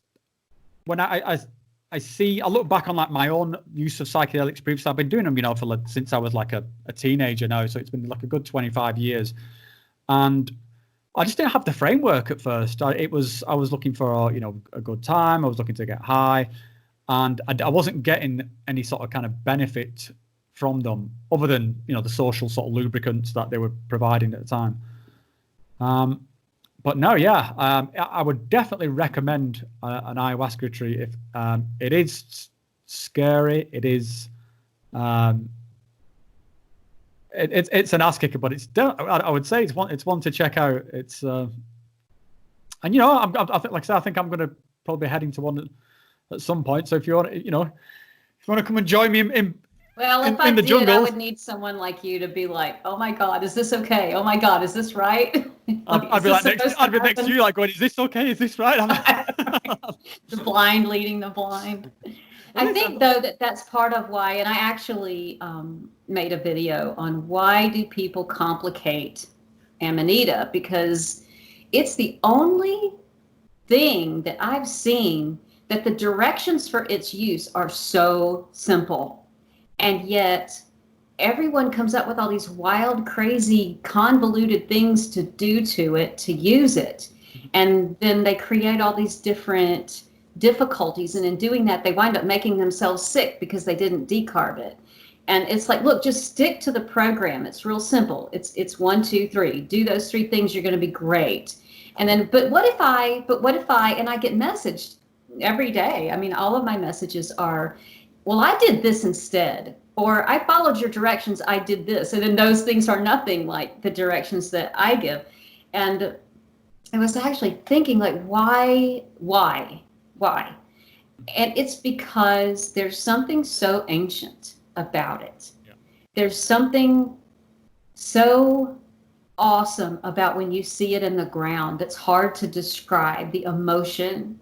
when I look back on like my own use of psychedelics previously. I've been doing them, since I was like a teenager now. So it's been like a good 25 years. And I just didn't have the framework at first. I was looking for, a good time. I was looking to get high, and I wasn't getting any sort of kind of benefit from them other than, the social sort of lubricants that they were providing at the time. But no, yeah, I would definitely recommend an ayahuasca retreat. If it is scary, it is, it's an ass kicker, but I would say it's one to check out. It's and I think I'm going to probably be heading to one at some point. So if you want, if you want to come and join me in if I did, I would need someone like you to be like, "Oh my God, is this okay? Oh my God, is this right?" I'd be next to you, like, going, "Is this okay? Is this right?" The blind leading the blind. I think though that's part of why, and I actually made a video on why do people complicate Amanita, because it's the only thing that I've seen that the directions for its use are so simple. And yet everyone comes up with all these wild, crazy, convoluted things to do to it, to use it. And then they create all these different difficulties. And in doing that, they wind up making themselves sick because they didn't decarb it. And it's like, look, just stick to the program. It's real simple. It's 1, 2, 3. Do those 3 things. You're going to be great. And then, but what if I, and I get messaged every day. I mean, all of my messages are, well, I did this instead, or I followed your directions, I did this. And then those things are nothing like the directions that I give. And I was actually thinking, like, why? And it's because there's something so ancient about it. Yeah. There's something so awesome about when you see it in the ground that's hard to describe, the emotion,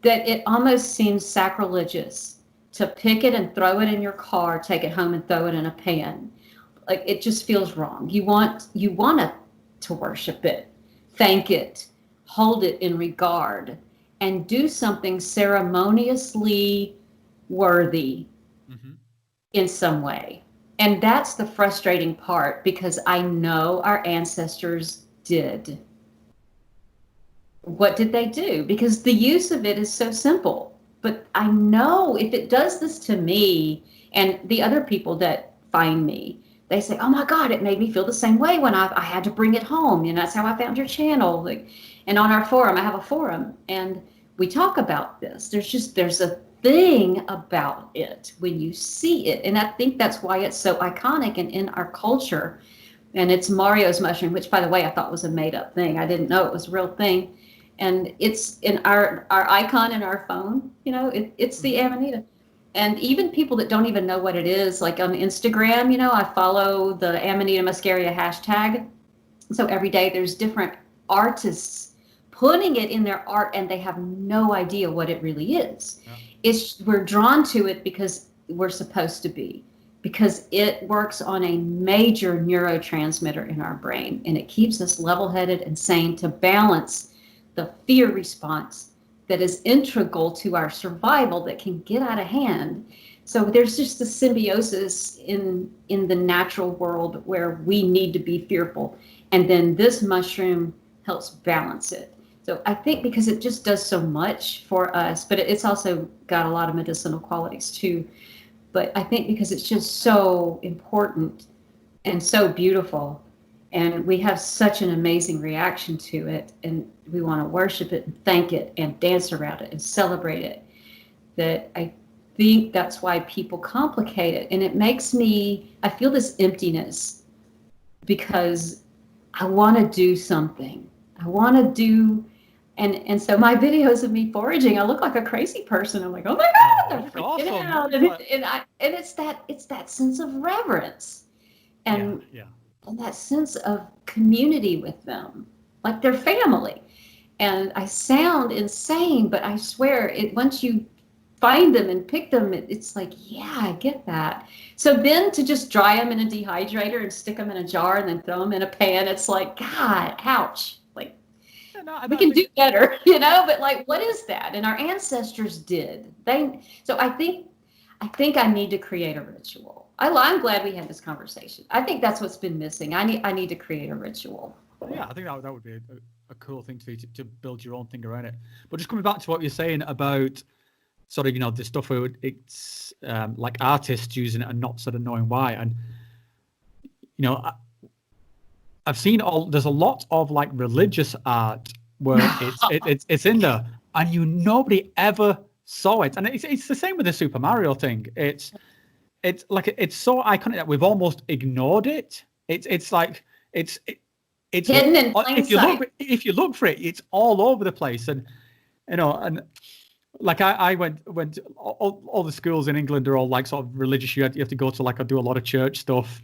that it almost seems sacrilegious to pick it and throw it in your car, take it home and throw it in a pan. Like, it just feels wrong. You want to worship it, thank it, hold it in regard, and do something ceremoniously worthy in some way. And that's the frustrating part, because I know our ancestors did. What did they do? Because the use of it is so simple. But I know if it does this to me and the other people that find me, they say, "Oh my God, it made me feel the same way when I had to bring it home. That's how I found your channel." And on our forum, I have a forum, and we talk about this. There's a thing about it when you see it. And I think that's why it's so iconic and in our culture. And it's Mario's mushroom, which, by the way, I thought was a made up thing. I didn't know it was a real thing. And it's in our icon in our phone, it's the Amanita. And even people that don't even know what it is, like on Instagram, I follow the Amanita Muscaria hashtag. So every day there's different artists putting it in their art, and they have no idea what it really is. Yeah. We're drawn to it because we're supposed to be, because it works on a major neurotransmitter in our brain, and it keeps us level-headed and sane to balance the fear response that is integral to our survival that can get out of hand. So there's just the symbiosis in the natural world where we need to be fearful. And then this mushroom helps balance it. So I think because it just does so much for us, but it's also got a lot of medicinal qualities too. But I think because it's just so important and so beautiful, and we have such an amazing reaction to it, and we want to worship it and thank it and dance around it and celebrate it, that I think that's why people complicate it. And it makes I feel this emptiness because I want to do something. I want to do And so my videos of me foraging, I look like a crazy person. I'm like, oh my God, they're freaking awesome. out. And it's that sense of reverence and that sense of community with them, like they're family. And I sound insane, but I swear once you find them and pick them, it's like, yeah, I get that. So then to just dry them in a dehydrator and stick them in a jar and then throw them in a pan, it's like, God, ouch. Like, we can do better, but like, what is that? And our ancestors did. So I think I need to create a ritual. I'm glad we had this conversation. I think that's what's been missing. I need to create a ritual. Yeah, I think that would be a cool thing for you to build your own thing around it. But just coming back to what you're saying about sort of, the stuff where it's like artists using it and not sort of knowing why. And, I've seen there's a lot of like religious art where it's in there and nobody ever saw it. And it's the same with the Super Mario thing. It's like, it's so iconic that we've almost ignored it. It's like, it's hidden in plain sight. If you look for it, it's all over the place. And, and like I went all the schools in England are all like sort of religious. You have to go to like, I do a lot of church stuff.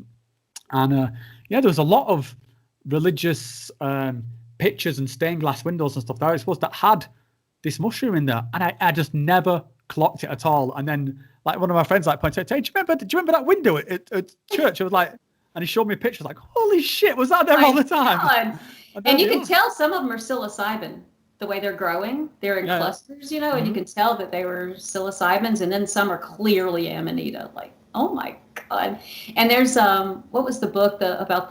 And there was a lot of religious pictures and stained glass windows and stuff that I was supposed to had this mushroom in there. And I just never clocked it at all. And then like one of my friends like pointed out, hey, do you remember that window at church? I was like, and he showed me a picture, like, holy shit, was that there all the time? And you can tell some of them are psilocybin, the way they're growing. They're in clusters, and you can tell that they were psilocybins, and then some are clearly Amanita. Like, oh my God. And there's, what was the book about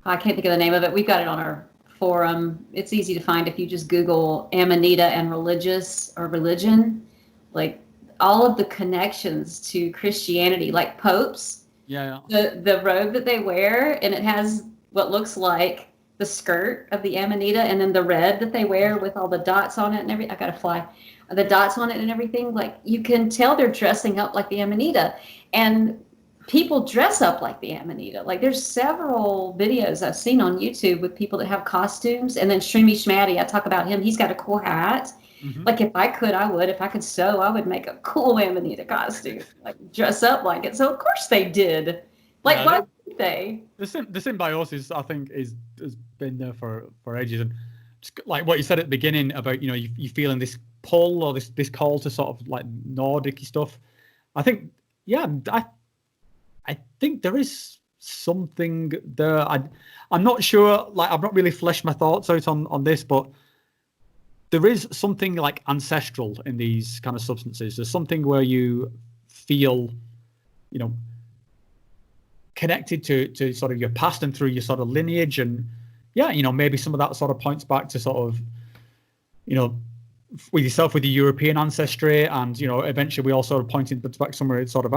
I can't think of the name of it. We've got it on our forum. It's easy to find if you just Google Amanita and religion, like all of the connections to Christianity, like popes. The robe that they wear, and it has what looks like the skirt of the Amanita, and then the red that they wear with all the dots on it and everything. I gotta fly. The dots on it and everything. Like, you can tell they're dressing up like the Amanita, and people dress up like the Amanita. Like, there's several videos I've seen on YouTube with people that have costumes, and then Shrimi Shmatty, I talk about him. He's got a cool hat. Like, if I could, I would. If I could sew, I would make a cool Amanita costume, like dress up like it. So of course they did. Like, why would they? The symbiosis, I think, has been there for ages. And just like what you said at the beginning about, you feeling this pull or this call to sort of like Nordic-y stuff. I think, I think there is something there. I'm not sure. Like, I've not really fleshed my thoughts out on this, but there is something like ancestral in these kind of substances. There's something where you feel, connected to sort of your past and through your sort of lineage. And maybe some of that sort of points back to sort of, with yourself, with your European ancestry. And, eventually we all sort of pointed back somewhere in sort of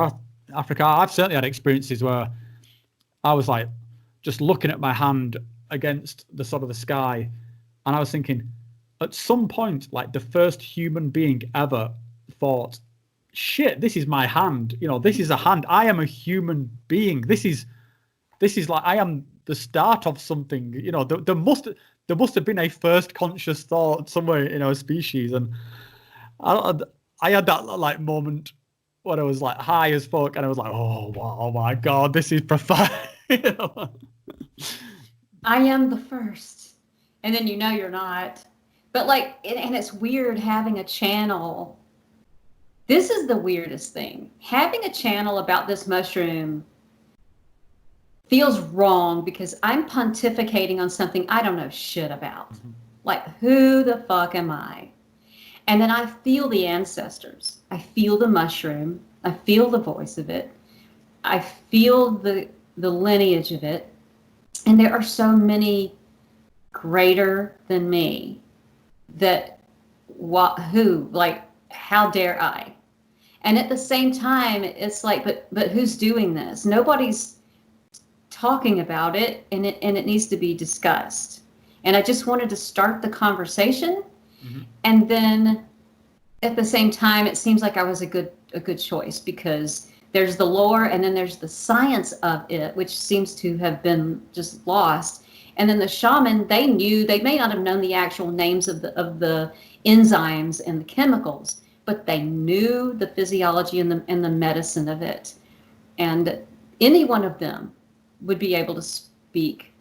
Africa. I've certainly had experiences where I was like, just looking at my hand against the sort of the sky. And I was thinking, at some point, like the first human being ever thought, shit, this is my hand. This is a hand. I am a human being. This is like, I am the start of something. There must have been a first conscious thought somewhere in our species. And I had that like moment when I was like high as fuck, and I was like, oh wow, oh my God, this is profound. I am the first. And then you're not. But like, and it's weird having a channel. This is the weirdest thing. Having a channel about this mushroom feels wrong because I'm pontificating on something I don't know shit about. Like, who the fuck am I? And then I feel the ancestors. I feel the mushroom. I feel the voice of it. I feel the lineage of it. And there are so many greater than me that how dare I? And at the same time, it's like, but who's doing this? Nobody's talking about it, and it needs to be discussed. And I just wanted to start the conversation. And then at the same time, it seems like I was a good choice, because there's the lore and then there's the science of it, which seems to have been just lost. And then the shaman, they may not have known the actual names of the enzymes and the chemicals, but they knew the physiology and the medicine of it. And any one of them would be able to speak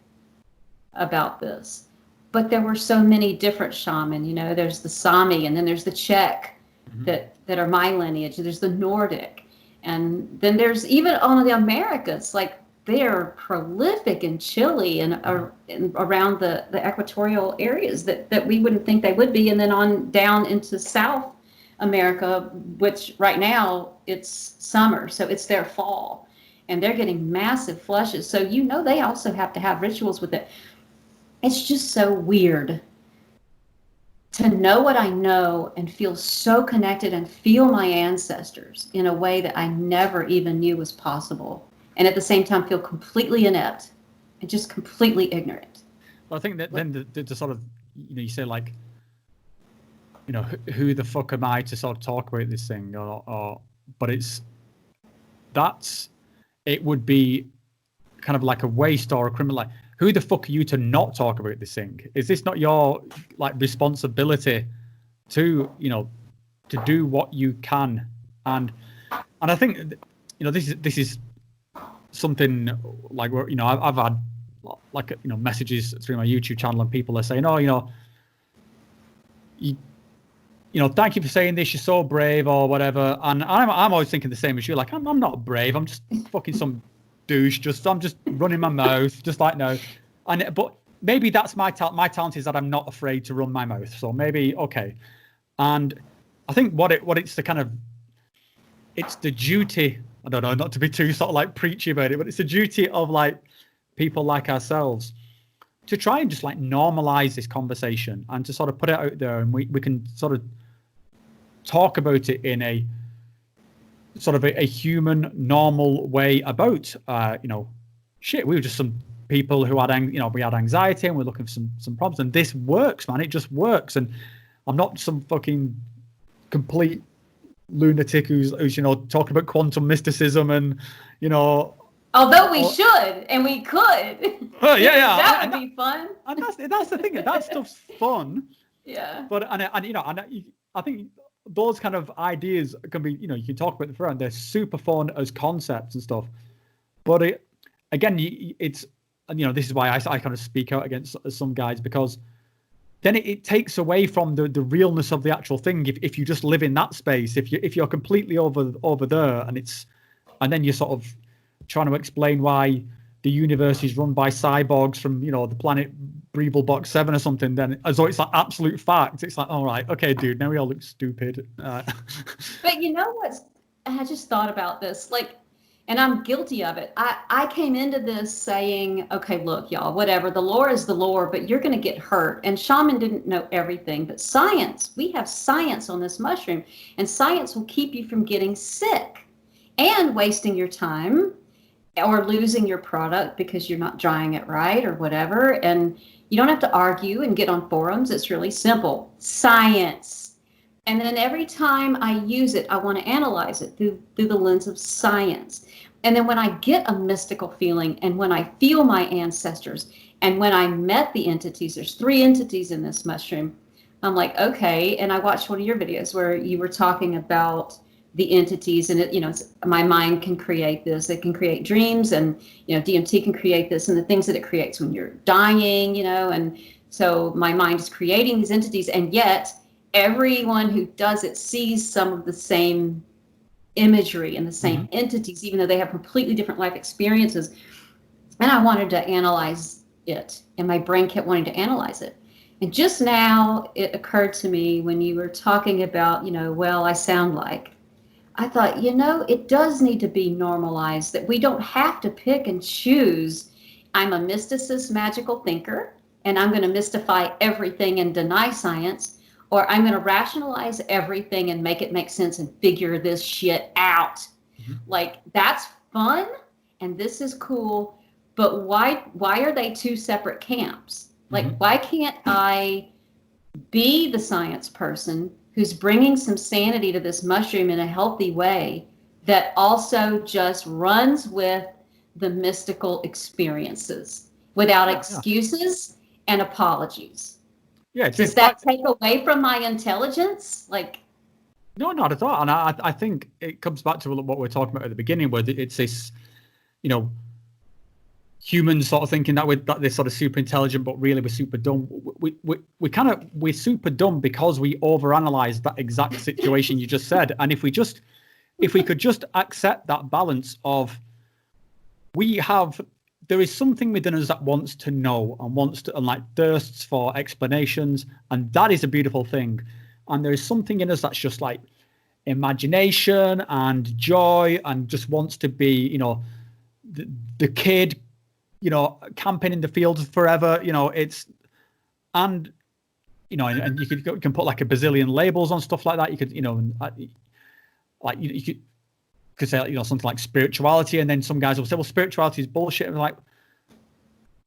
about this. But there were so many different shaman, there's the Sami, and then there's the Czech that are my lineage. There's the Nordic. And then there's even on the Americas, like they're prolific in Chile and around the equatorial areas that we wouldn't think they would be. And then on down into South America, which right now it's summer, so it's their fall. And they're getting massive flushes. So they also have to have rituals with it. It's just so weird to know what I know and feel so connected and feel my ancestors in a way that I never even knew was possible. And at the same time feel completely inept and just completely ignorant. Well, I think that then the sort of, you say like, who the fuck am I to sort of talk about this thing? But it would be kind of like a waste or a criminal. Like, who the fuck are you to not talk about this thing? Is this not your like responsibility to to do what you can? And I think this is something like where I've had like messages through my YouTube channel and people are saying, thank you for saying this, you're so brave or whatever. And I'm always thinking the same as you. Like, I'm not brave. I'm just fucking some douche. I'm just running my mouth, just like no. But maybe that's my talent. My talent is that I'm not afraid to run my mouth. So maybe okay. And I think it's the duty. I don't know, not to be too sort of like preachy about it, but it's the duty of like people like ourselves to try and just like normalize this conversation and to sort of put it out there, and we can sort of talk about it in a sort of a human, normal way about, shit, we were just some people who had, we had anxiety and we're looking for some problems, and this works, man. It just works. And I'm not some fucking complete lunatic who's talking about quantum mysticism and, although we should, and we could. Well, yeah. that would be fun. And that's the thing. That stuff's fun. Yeah. But, I think those kind of ideas can be, you can talk about them forever, and they're super fun as concepts and stuff. But this is why I kind of speak out against some guys, because then it takes away from the realness of the actual thing. If you just live in that space, if you're completely over there, and then you're sort of trying to explain why the universe is run by cyborgs from the planet Brevel Box 7 or something, then as though it's like absolute fact, it's like, all right, okay, dude, now we all look stupid. But I just thought about this, like, and I'm guilty of it. I came into this saying, okay, look, y'all, whatever, the lore is the lore, but you're going to get hurt. And shaman didn't know everything, but science, we have science on this mushroom, and science will keep you from getting sick and wasting your time or losing your product because you're not drying it right or whatever. And you don't have to argue and get on forums. It's really simple. Science. And then every time I use it, I want to analyze it through the lens of science. And then when I get a mystical feeling, and when I feel my ancestors, and when I met the entities, there's 3 entities in this mushroom, I'm like, okay. And I watched one of your videos where you were talking about the entities, and my mind can create this. It can create dreams, and DMT can create this, and the things that it creates when you're dying, and so my mind is creating these entities, and yet everyone who does it sees some of the same imagery and the same entities, even though they have completely different life experiences. And I wanted to analyze it, and my brain kept wanting to analyze it. And just now it occurred to me when you were talking about, I sound like, I thought, it does need to be normalized, that we don't have to pick and choose. I'm a mysticist, magical thinker, and I'm going to mystify everything and deny science, or I'm going to rationalize everything and make it make sense and figure this shit out. Like, that's fun, and this is cool, but why are they 2 separate camps? Like, why can't I be the science person who's bringing some sanity to this mushroom in a healthy way that also just runs with the mystical experiences without Yeah. excuses and apologies. Yeah, Does that take away from my intelligence? Like, no, not at all. And I think it comes back to what we were talking about at the beginning, where it's this, you know, humans sort of thinking that they're sort of super intelligent, but really we're super dumb. We're super dumb because we overanalyze that exact situation you just said. And if we could just accept that balance of, there is something within us that wants to know and like thirsts for explanations, and that is a beautiful thing. And there is something in us that's just like imagination and joy and just wants to be, you know, the kid, you know, camping in the fields forever, you know, and you can put like a bazillion labels on stuff like that. You could, you know, like you could say, you know, something like spirituality, and then some guys will say, well, spirituality is bullshit. And like,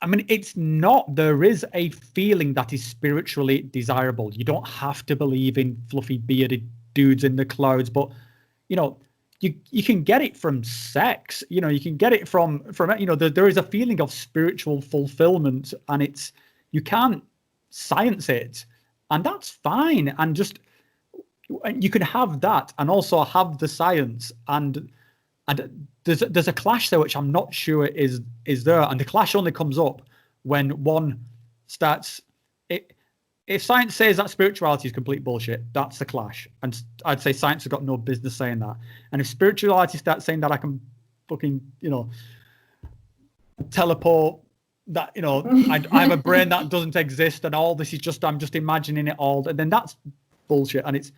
I mean, it's not. There is a feeling that is spiritually desirable. You don't have to believe in fluffy bearded dudes in the clouds, but, you know, you can get it from sex. You know, you can get it from you know, there is a feeling of spiritual fulfillment, and you can't science it, and that's fine. And just, you can have that and also have the science, and there's a clash there which I'm not sure is there, and the clash only comes up when one starts it. If science says that spirituality is complete bullshit, that's the clash, and I'd say science has got no business saying that. And if spirituality starts saying that I can fucking, you know, teleport, that, you know, I have a brain that doesn't exist, and all this is just, I'm just imagining it all, and then that's bullshit. And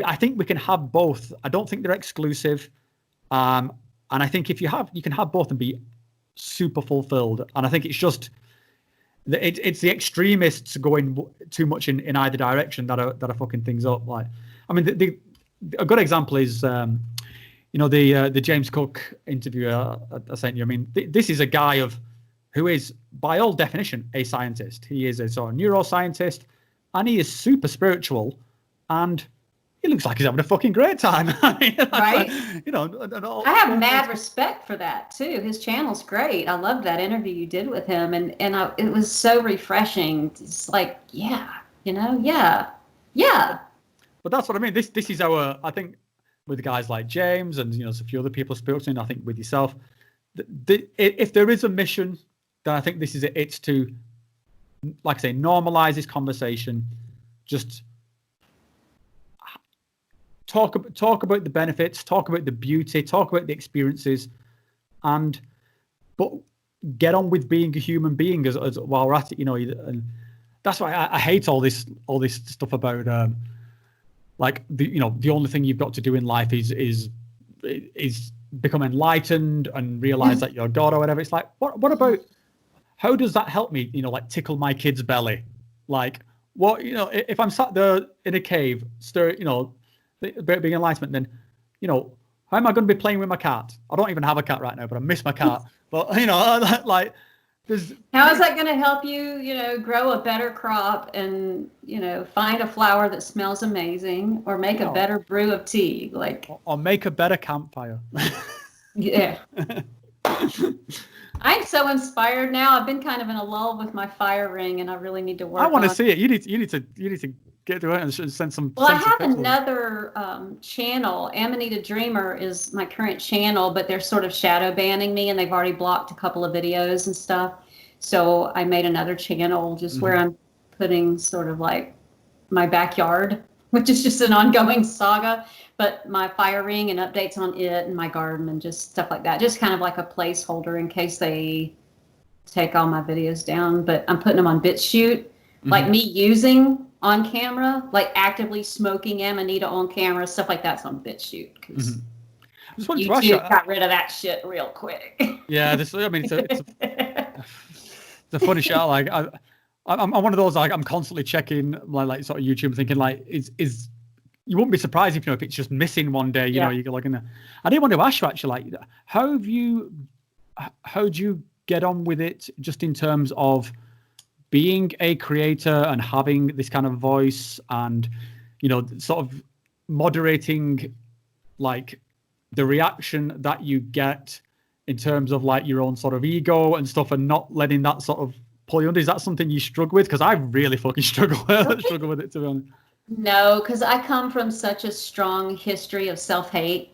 I think we can have both. I don't think they're exclusive. And I think if you can have both and be super fulfilled. And I think it's just, it's the extremists going too much in either direction that are fucking things up. Like, I mean, a good example is, you know, the James Cook interview I sent you. I mean, this is a guy who is, by all definition, a scientist. He is a sort of neuroscientist, and he is super spiritual, and he looks like he's having a fucking great time. Right? You know, I have mad respect for that too. His channel's great. I loved that interview you did with him, and it was so refreshing. It's like, yeah, you know, yeah. But that's what I mean. This is our, I think, with guys like James and, you know, a few other people spiritual, and I think with yourself, if there is a mission, then I think this is it. It's to, like I say, normalize this conversation. Just talk about the benefits, talk about the beauty, talk about the experiences, but get on with being a human being as while we're at it, you know. And that's why I hate all this stuff about like the only thing you've got to do in life is become enlightened and realize that you're God or whatever. It's like, what about, how does that help me, you know, like tickle my kid's belly? Like, what, you know, if I'm sat there in a cave, you know, being enlightenment, then, you know, how am I going to be playing with my cat? I don't even have a cat right now, but I miss my cat. But, you know, like, how is that going to help you, you know, grow a better crop and, you know, find a flower that smells amazing, or make a better brew of tea, like, or make a better campfire? Yeah. I'm so inspired now. I've been kind of in a lull with my fire ring, and I really need to work. I want to see it. You need to get to it and send some. Well, I have another channel. Amanita Dreamer is my current channel, but they're sort of shadow banning me, and they've already blocked a couple of videos and stuff. So I made another channel just where I'm putting sort of like my backyard, which is just an ongoing saga, but my fire ring and updates on it and my garden and just stuff like that. Just kind of like a placeholder in case they take all my videos down. But I'm putting them on BitChute, like me using on camera, like actively smoking Amanita on camera, stuff like that's on BitChute. Because YouTube got rid of that shit real quick. Yeah, I mean, it's a funny shit. Like, I'm one of those, like, I'm constantly checking like sort of YouTube, thinking like, is you wouldn't be surprised if, you know, if it's just missing one day, you know, you go like, I didn't want to ask you actually, like, how do you get on with it, just in terms of being a creator and having this kind of voice, and, you know, sort of moderating like the reaction that you get in terms of like your own sort of ego and stuff, and not letting that sort of pull you under? Is that something you struggle with? Because I really fucking struggle with it, to be honest. No, because I come from such a strong history of self-hate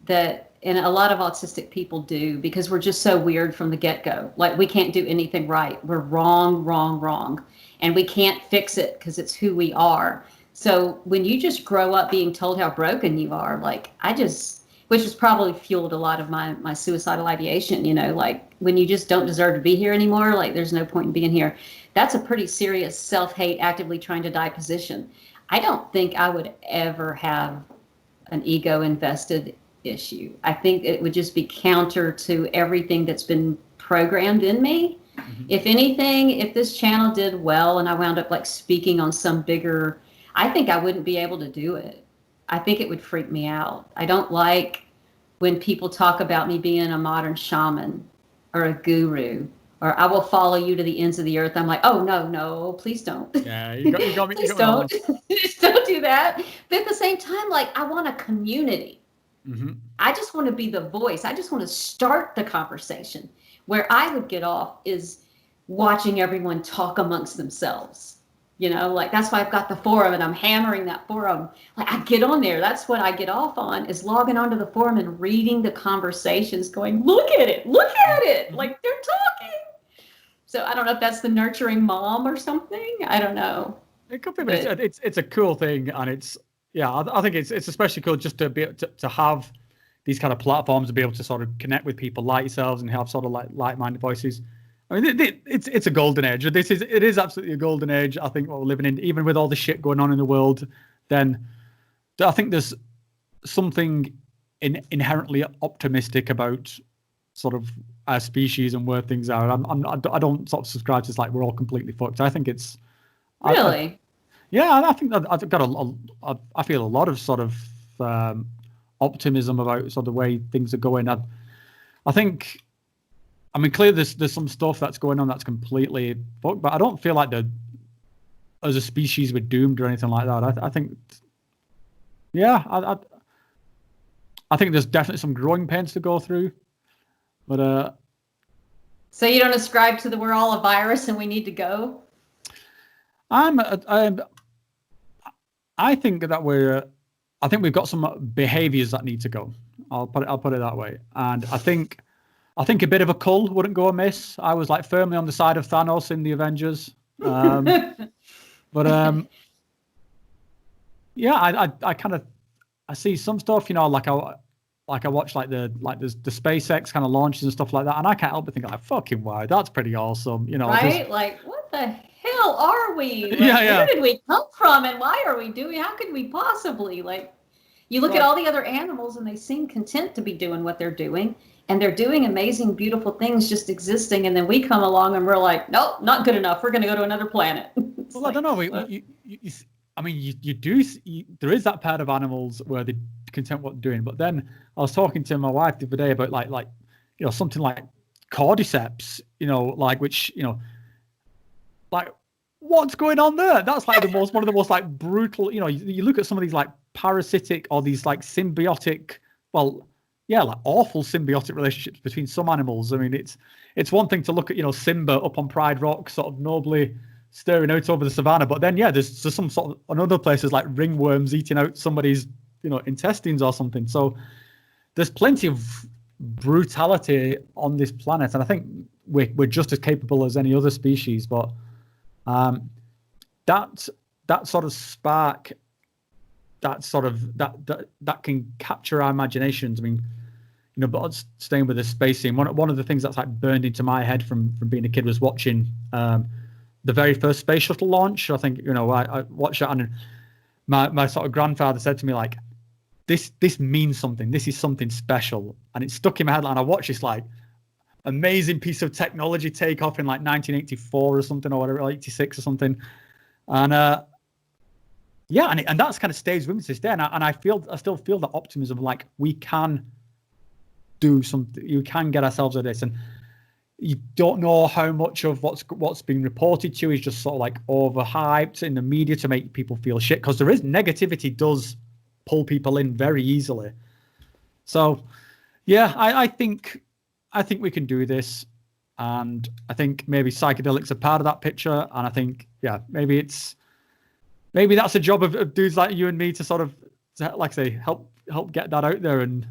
that, and a lot of autistic people do, because we're just so weird from the get-go. Like, we can't do anything right. We're wrong, wrong, wrong. And we can't fix it because it's who we are. So when you just grow up being told how broken you are, like, which has probably fueled a lot of my suicidal ideation, you know, like, when you just don't deserve to be here anymore, like, there's no point in being here. That's a pretty serious self-hate, actively trying to die position. I don't think I would ever have an ego invested issue. I think it would just be counter to everything that's been programmed in me. Mm-hmm. If anything, if this channel did well and I wound up like speaking on some bigger, I think I wouldn't be able to do it. I think it would freak me out. I don't like when people talk about me being a modern shaman or a guru, or I will follow you to the ends of the earth. I'm like, oh, no, please don't. Yeah, you got me. Please don't. Just don't do that. But at the same time, like, I want a community. Mm-hmm. I just want to be the voice. I just want to start the conversation. Where I would get off is watching everyone talk amongst themselves. You know, like, that's why I've got the forum and I'm hammering that forum. Like, I get on there. That's what I get off on, is logging onto the forum and reading the conversations, going, look at it. Like, they're talking. So I don't know if that's the nurturing mom or something. I don't know. It could be, but it's a cool thing, and it's, yeah, I think it's especially cool just to be to have these kind of platforms to be able to sort of connect with people like yourselves and have sort of like-minded voices. I mean, it's a golden age. It is absolutely a golden age. I think what we're living in, even with all the shit going on in the world, then I think there's something inherently optimistic about sort of our species and where things are. I don't sort of subscribe to, like, we're all completely fucked. I think it's really. I think that I've got I feel a lot of sort of optimism about sort of the way things are going. I think, I mean, clearly there's some stuff that's going on that's completely fucked, but I don't feel like as a species we're doomed or anything like that. I think, yeah, I think there's definitely some growing pains to go through, but so you don't ascribe to we're all a virus and we need to go? I think that I think we've got some behaviors that need to go. I'll put it that way. And I think a bit of a cull wouldn't go amiss. I was like firmly on the side of Thanos in the Avengers. Yeah, I see some stuff, you know, like I watch like the SpaceX kind of launches and stuff like that, and I can't help but think, like, fucking wow, that's pretty awesome, you know. Right? Like, what the hell are we? Like, yeah. Where did we come from, and why are we doing? How could we possibly, like? You look at all the other animals, and they seem content to be doing what they're doing, and they're doing amazing, beautiful things, just existing. And then we come along, and we're like, nope, not good enough. We're going to go to another planet. Well, like, I don't know. I mean, you do. There is that part of animals where they're content what they're doing. But then I was talking to my wife the other day about like you know, something like cordyceps, you know, like, which, you know, like, what's going on there? That's like one of the most like brutal, you know, you look at some of these like parasitic or these like symbiotic, well, yeah, like awful symbiotic relationships between some animals. I mean, it's one thing to look at, you know, Simba up on Pride Rock, sort of nobly staring out over the savannah, but then, yeah, there's some sort of, on other places, like ringworms eating out somebody's, you know, intestines or something. So there's plenty of brutality on this planet, and I think we're just as capable as any other species. But that sort of spark, that can capture our imaginations. I mean, you know, but staying with the space scene, one of the things that's like burned into my head from being a kid was watching the very first space shuttle launch. I think, you know, I watched that, and my sort of grandfather said to me, like, this means something. This is something special, and it stuck in my head. And I watched this like amazing piece of technology take off in like 1984 or something, or whatever, 86 or something, and yeah, and that's kind of stays with me to this day. And I still feel the optimism, like, we can do something. You can get ourselves out of this, and you don't know how much of what's being reported to you is just sort of like overhyped in the media to make people feel shit, because there is negativity does pull people in very easily. So yeah, I think I think we can do this. And I think maybe psychedelics are part of that picture. And I think, yeah, maybe that's a job of dudes like you and me to sort of, like I say, help get that out there, and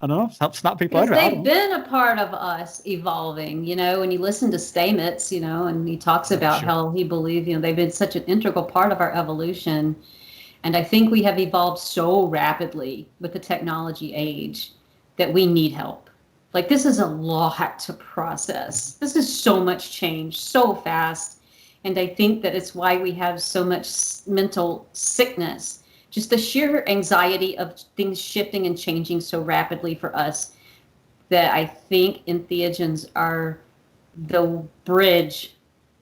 I don't know, help snap people out of it. They've been a part of us evolving, when you listen to Stamets, and he talks about how he believed, they've been such an integral part of our evolution. And I think we have evolved so rapidly with the technology age that we need help. Like, this is a lot to process. This is so much change so fast. And I think that it's why we have so much mental sickness. Just the sheer anxiety of things shifting and changing so rapidly for us, that I think entheogens are the bridge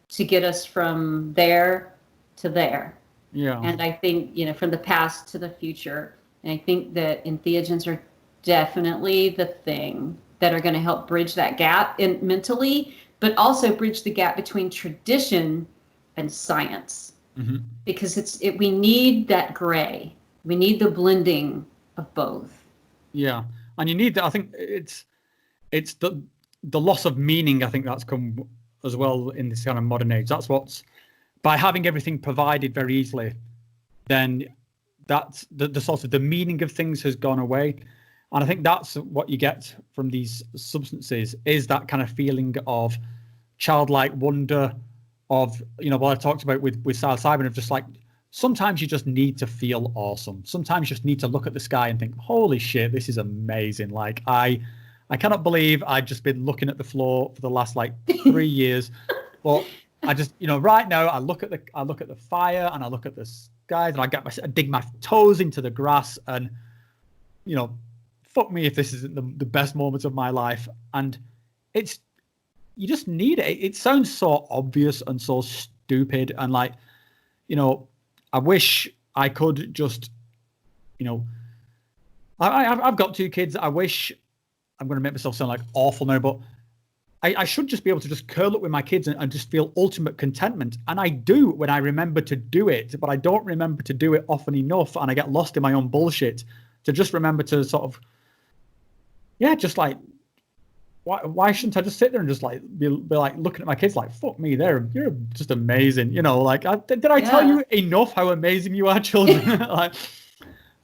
to get us from there to there. Yeah. And I think, from the past to the future. And I think that entheogens are definitely the thing that are going to help bridge that gap mentally, but also bridge the gap between tradition and science. Mm-hmm. Because we need that gray. We need the blending of both. Yeah. And you need that. I think it's the loss of meaning. I think that's come as well in this kind of modern age. That's what's, by having everything provided very easily, then that's the sort of the meaning of things has gone away. And I think that's what you get from these substances, is that kind of feeling of childlike wonder, of, what I talked about with psilocybin, of just like, sometimes you just need to feel awesome. Sometimes you just need to look at the sky and think, holy shit, this is amazing. Like, I cannot believe I've just been looking at the floor for the last 3 years. But I just, right now I look at the fire, and I look at the skies, and I dig my toes into the grass, and, fuck me if this isn't the best moments of my life. And you just need it. It sounds so obvious and so stupid. And I wish I could just, I've got 2 kids. I wish, I'm going to make myself sound awful now, but I should just be able to just curl up with my kids and just feel ultimate contentment. And I do when I remember to do it, but I don't remember to do it often enough. And I get lost in my own bullshit to just remember to sort of, just why shouldn't I just sit there and just be looking at my kids fuck me, you're just amazing. Did I tell you enough how amazing you are, children?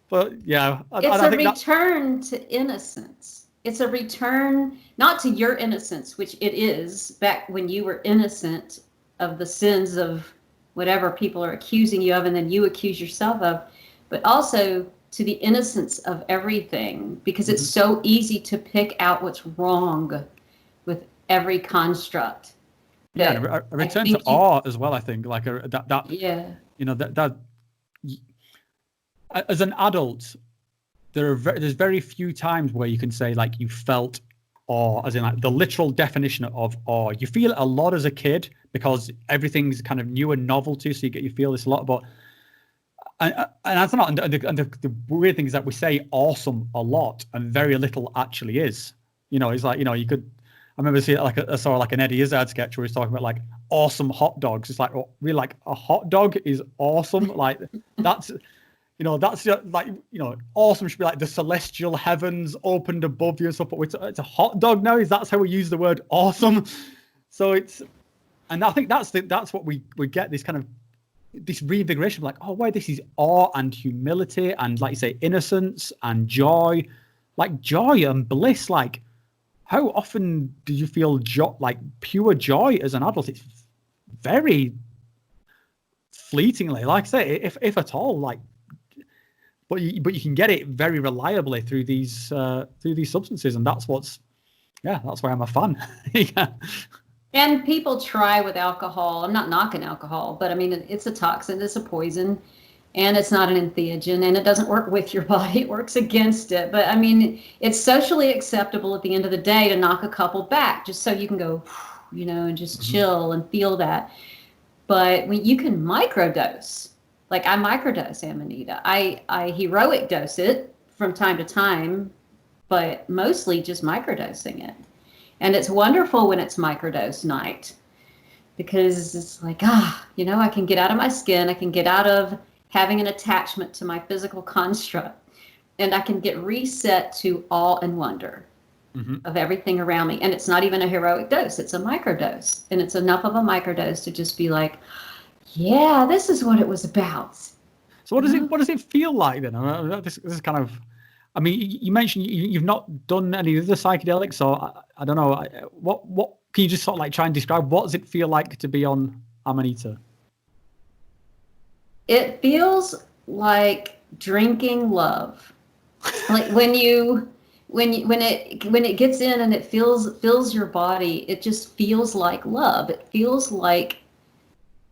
But yeah. It's a return to innocence. It's a return, not to your innocence, which it is, back when you were innocent of the sins of whatever people are accusing you of, and then you accuse yourself of, but also to the innocence of everything, because it's so easy to pick out what's wrong with every construct. A return to awe as well, I think. As an adult, there's very few times where you can say you felt awe, as in the literal definition of awe. You feel it a lot as a kid because everything's kind of new and novel to you, so you feel this a lot. But and that's not. And the weird thing is that we say awesome a lot, and very little actually is. It's you could. I remember seeing I saw an Eddie Izzard sketch where he's talking about awesome hot dogs. It's really a hot dog is awesome. That's. That's awesome should be the celestial heavens opened above you and stuff. But it's a hot dog now. That's how we use the word awesome. So and I think that's what we get, this kind of this reinvigoration of oh wow, this is awe and humility and, like you say, innocence and joy, joy and bliss. How often do you feel pure joy as an adult? It's very fleetingly, like I say, if at all, but you can get it very reliably through these substances, and that's why I'm a fan. Yeah. And people try with alcohol. I'm not knocking alcohol, but I mean, it's a toxin, it's a poison, and it's not an entheogen, and it doesn't work with your body, it works against it. But I mean, it's socially acceptable at the end of the day to knock a couple back, just so you can go, and just chill and feel that. But when you can microdose, I microdose Amanita. I heroic dose it from time to time, but mostly just microdosing it. And it's wonderful when it's microdose night, because it's I can get out of my skin. I can get out of having an attachment to my physical construct, and I can get reset to awe and wonder. of everything around me. And it's not even a heroic dose. It's a microdose. And it's enough of a microdose to just be like, yeah, this is what it was about. So what does it feel like then? This is kind of, I mean, you mentioned you've not done any other psychedelics, so I don't know. What can you just sort of like try and describe? What does it feel like to be on Amanita? It feels like drinking love. Like when it gets in and it fills your body, it just feels like love. It feels like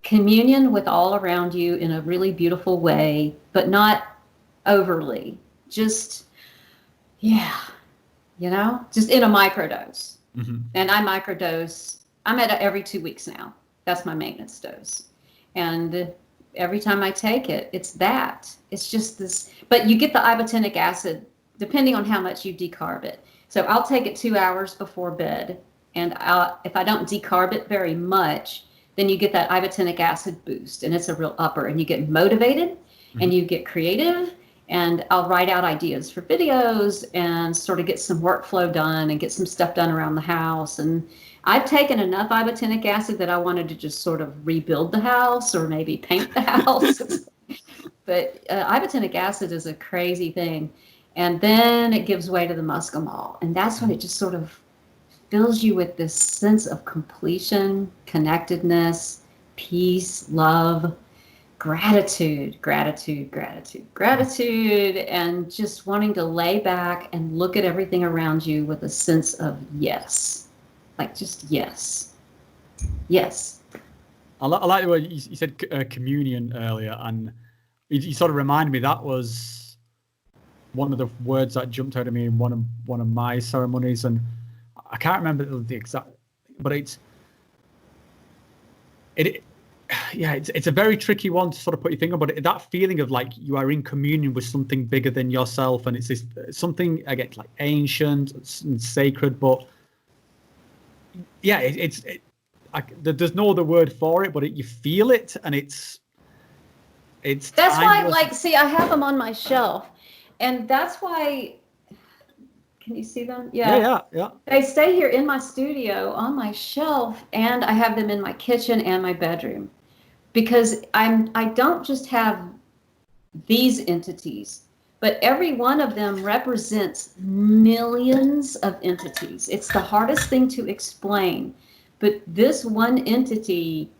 communion with all around you in a really beautiful way, but not overly. Just, yeah, just in a microdose. And I microdose. I'm at every 2 weeks now. That's my maintenance dose. And every time I take it, it's just this, but you get the ibotenic acid depending on how much you decarb it. So I'll take it 2 hours before bed. And if I don't decarb it very much, then you get that ibotenic acid boost, and it's a real upper, and you get motivated and you get creative, and I'll write out ideas for videos and sort of get some workflow done and get some stuff done around the house. And I've taken enough ibotenic acid that I wanted to just sort of rebuild the house or maybe paint the house. But ibotenic acid is a crazy thing. And then it gives way to the muscimol. And that's when it just sort of fills you with this sense of completion, connectedness, peace, love, gratitude, and just wanting to lay back and look at everything around you with a sense of yes. Like just yes. Yes. I like the way you said communion earlier, and you sort of reminded me that was one of the words that jumped out at me in one of my ceremonies, and I can't remember the exact, but it's a very tricky one to sort of put your finger on, but that feeling of like you are in communion with something bigger than yourself, and it's this something again like ancient and sacred, but yeah, there's no other word for it, but you feel it, and it's that's why, timeless. like, see, I have them on my shelf, and that's why. Can you see them? Yeah. They stay here in my studio on my shelf, and I have them in my kitchen and my bedroom, because I don't just have these entities, but every one of them represents millions of entities. It's the hardest thing to explain, but this one entity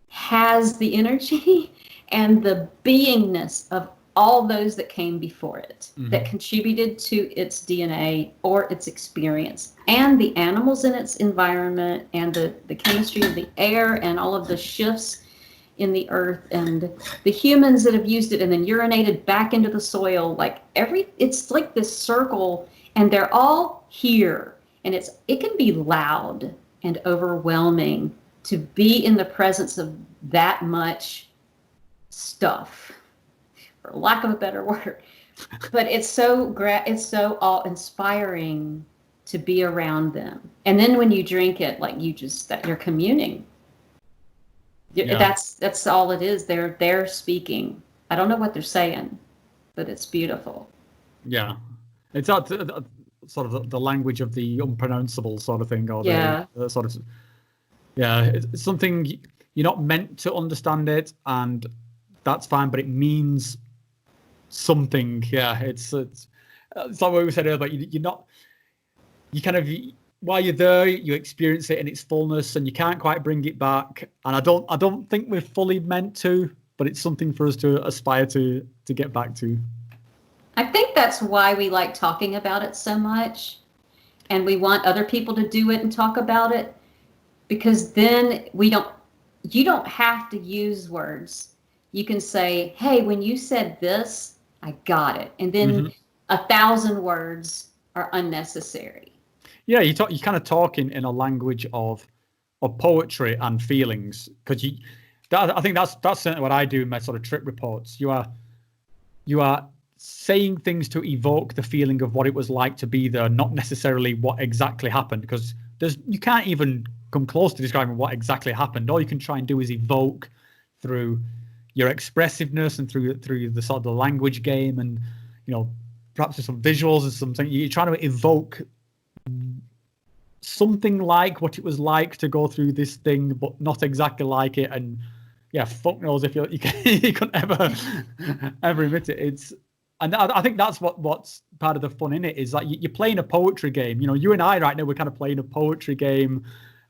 has the energy and the beingness of all those that came before it, that contributed to its DNA or its experience, and the animals in its environment, and the chemistry of the air, and all of the shifts in the earth, and the humans that have used it and then urinated back into the soil. Like it's like this circle, and they're all here, and it can be loud and overwhelming to be in the presence of that much stuff, for lack of a better word. But it's so awe-inspiring to be around them. And then when you drink it, like you're communing. Yeah. That's all it is. They're speaking. I don't know what they're saying, but it's beautiful. Yeah, it's that sort of the language of the unpronounceable sort of thing, or the sort of it's something you're not meant to understand it, and that's fine, but it means something. Yeah, it's like what we said earlier, you kind of, while you're there, you experience it in its fullness, and you can't quite bring it back. And I don't think we're fully meant to, but it's something for us to aspire to get back to. I think that's why we like talking about it so much, and we want other people to do it and talk about it, because then you don't have to use words. You can say, hey, when you said this, I got it. And then 1,000 words are unnecessary. Yeah, you kind of talk in a language of poetry and feelings, because I think that's certainly what I do in my sort of trip reports. You are saying things to evoke the feeling of what it was like to be there, not necessarily what exactly happened, because you can't even come close to describing what exactly happened. All you can try and do is evoke through your expressiveness and through the sort of the language game, and perhaps with some visuals and something. You're trying to evoke something like what it was like to go through this thing, but not exactly like it. And yeah, fuck knows if you couldn't ever admit it. And I think that's what's part of the fun in it, is like you're playing a poetry game. You know, you and I right now, we're kind of playing a poetry game,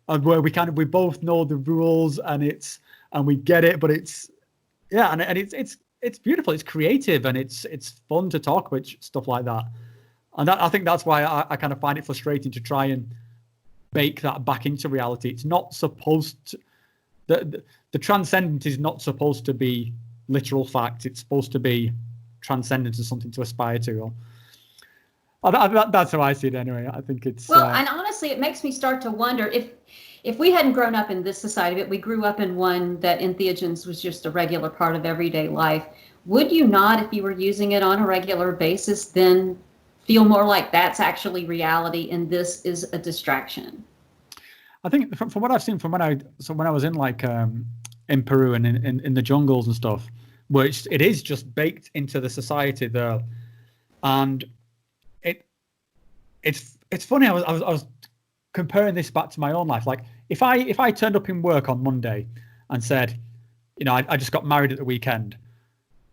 and where we both know the rules and we get it, but it's beautiful, it's creative, and it's fun to talk about stuff like that. And I think that's why I kind of find it frustrating to try and bake that back into reality. It's not supposed to, the transcendent is not supposed to be literal fact. It's supposed to be transcendent as something to aspire to. That's how I see it anyway. I think it's and honestly, it makes me start to wonder if we hadn't grown up in this society, but we grew up in one that entheogens was just a regular part of everyday life, would you not, if you were using it on a regular basis, then feel more like that's actually reality and this is a distraction? I think from what I've seen from when I was in like in Peru and in the jungles and stuff, where it is just baked into the society there, and it's funny. I was comparing this back to my own life. Like if I turned up in work on Monday and said, you know, I just got married at the weekend,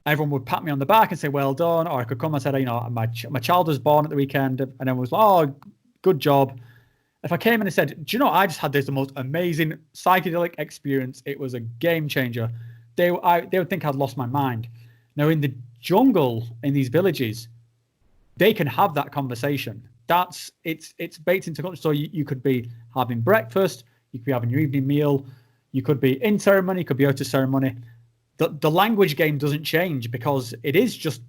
everyone would pat me on the back and say, well done. Or I could come and say, you know, my child was born at the weekend, and everyone was like, oh, good job. If I came in and said, do you know, I just had the most amazing psychedelic experience, it was a game changer, they would think I'd lost my mind. Now in the jungle, in these villages, they can have that conversation. It's baked into culture. So you could be having breakfast, you could be having your evening meal, you could be in ceremony, you could be out of ceremony. The language game doesn't change, because it is just,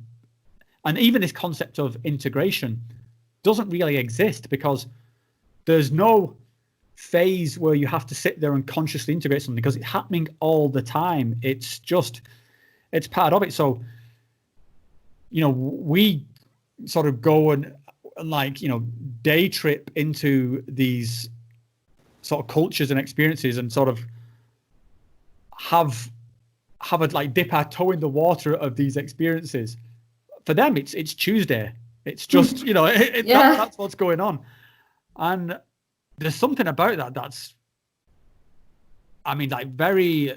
and even this concept of integration doesn't really exist, because there's no phase where you have to sit there and consciously integrate something, because it's happening all the time. It's part of it. So, you know, we sort of go and like, you know, day trip into these sort of cultures and experiences, and sort of have a like dip our toe in the water of these experiences. For them, it's Tuesday. It's just, you know, that's what's going on. And there's something about that's, I mean, like very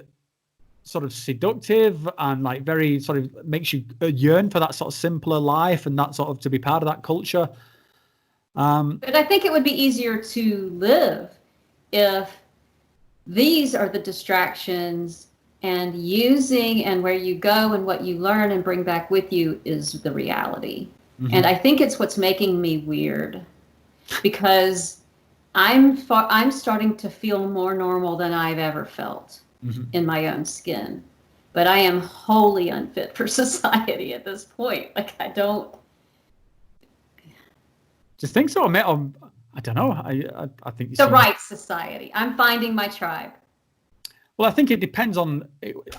sort of seductive, and like very sort of makes you yearn for that sort of simpler life, and that sort of to be part of that culture. But I think it would be easier to live if these are the distractions, and using and where you go and what you learn and bring back with you is the reality. Mm-hmm. And I think it's what's making me weird, because I'm starting to feel more normal than I've ever felt in my own skin. But I am wholly unfit for society at this point. Like, I don't just think so. I don't know. I think the right society. I'm finding my tribe. Well, I think it depends on. It's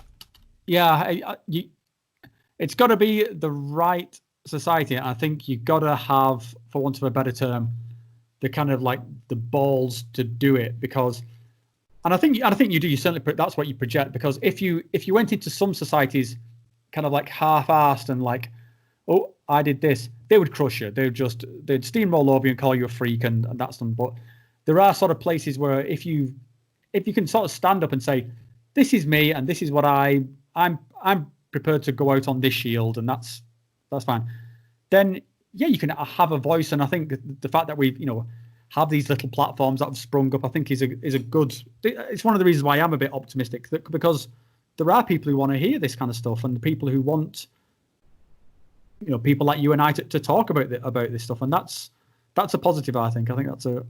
got to be the right society. And I think you've got to have, for want of a better term, the kind of like the balls to do it, because, and I think you do. You certainly that's what you project, because if you went into some societies, kind of like half-assed and like, oh, I did this, they would crush you. They'd steamroll over you and call you a freak, and that's them. But there are sort of places where if you can sort of stand up and say, this is me and this is what I'm prepared to go out on this shield, and that's fine, then yeah, you can have a voice. And I think the fact that we, you know, have these little platforms that have sprung up, I think is a good, it's one of the reasons why I'm a bit optimistic, because there are people who want to hear this kind of stuff, and people who want, you know, people like you and I to talk about this stuff. And that's a positive, I think. I think that's a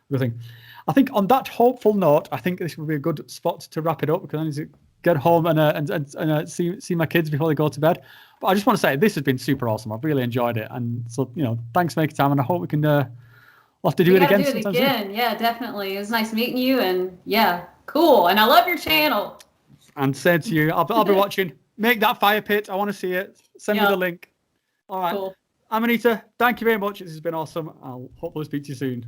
good thing. I think on that hopeful note, I think this would be a good spot to wrap it up, because I need to get home and see my kids before they go to bed. But I just want to say this has been super awesome. I've really enjoyed it, and so, you know, thanks for making time, and I hope we can we'll have to do it again. Yeah, definitely. It was nice meeting you, and yeah, cool. And I love your channel. And same to you. I'll be watching. Make that fire pit. I want to see it. Send me the link. All right. Cool. Amanita, thank you very much. This has been awesome. I'll hopefully speak to you soon.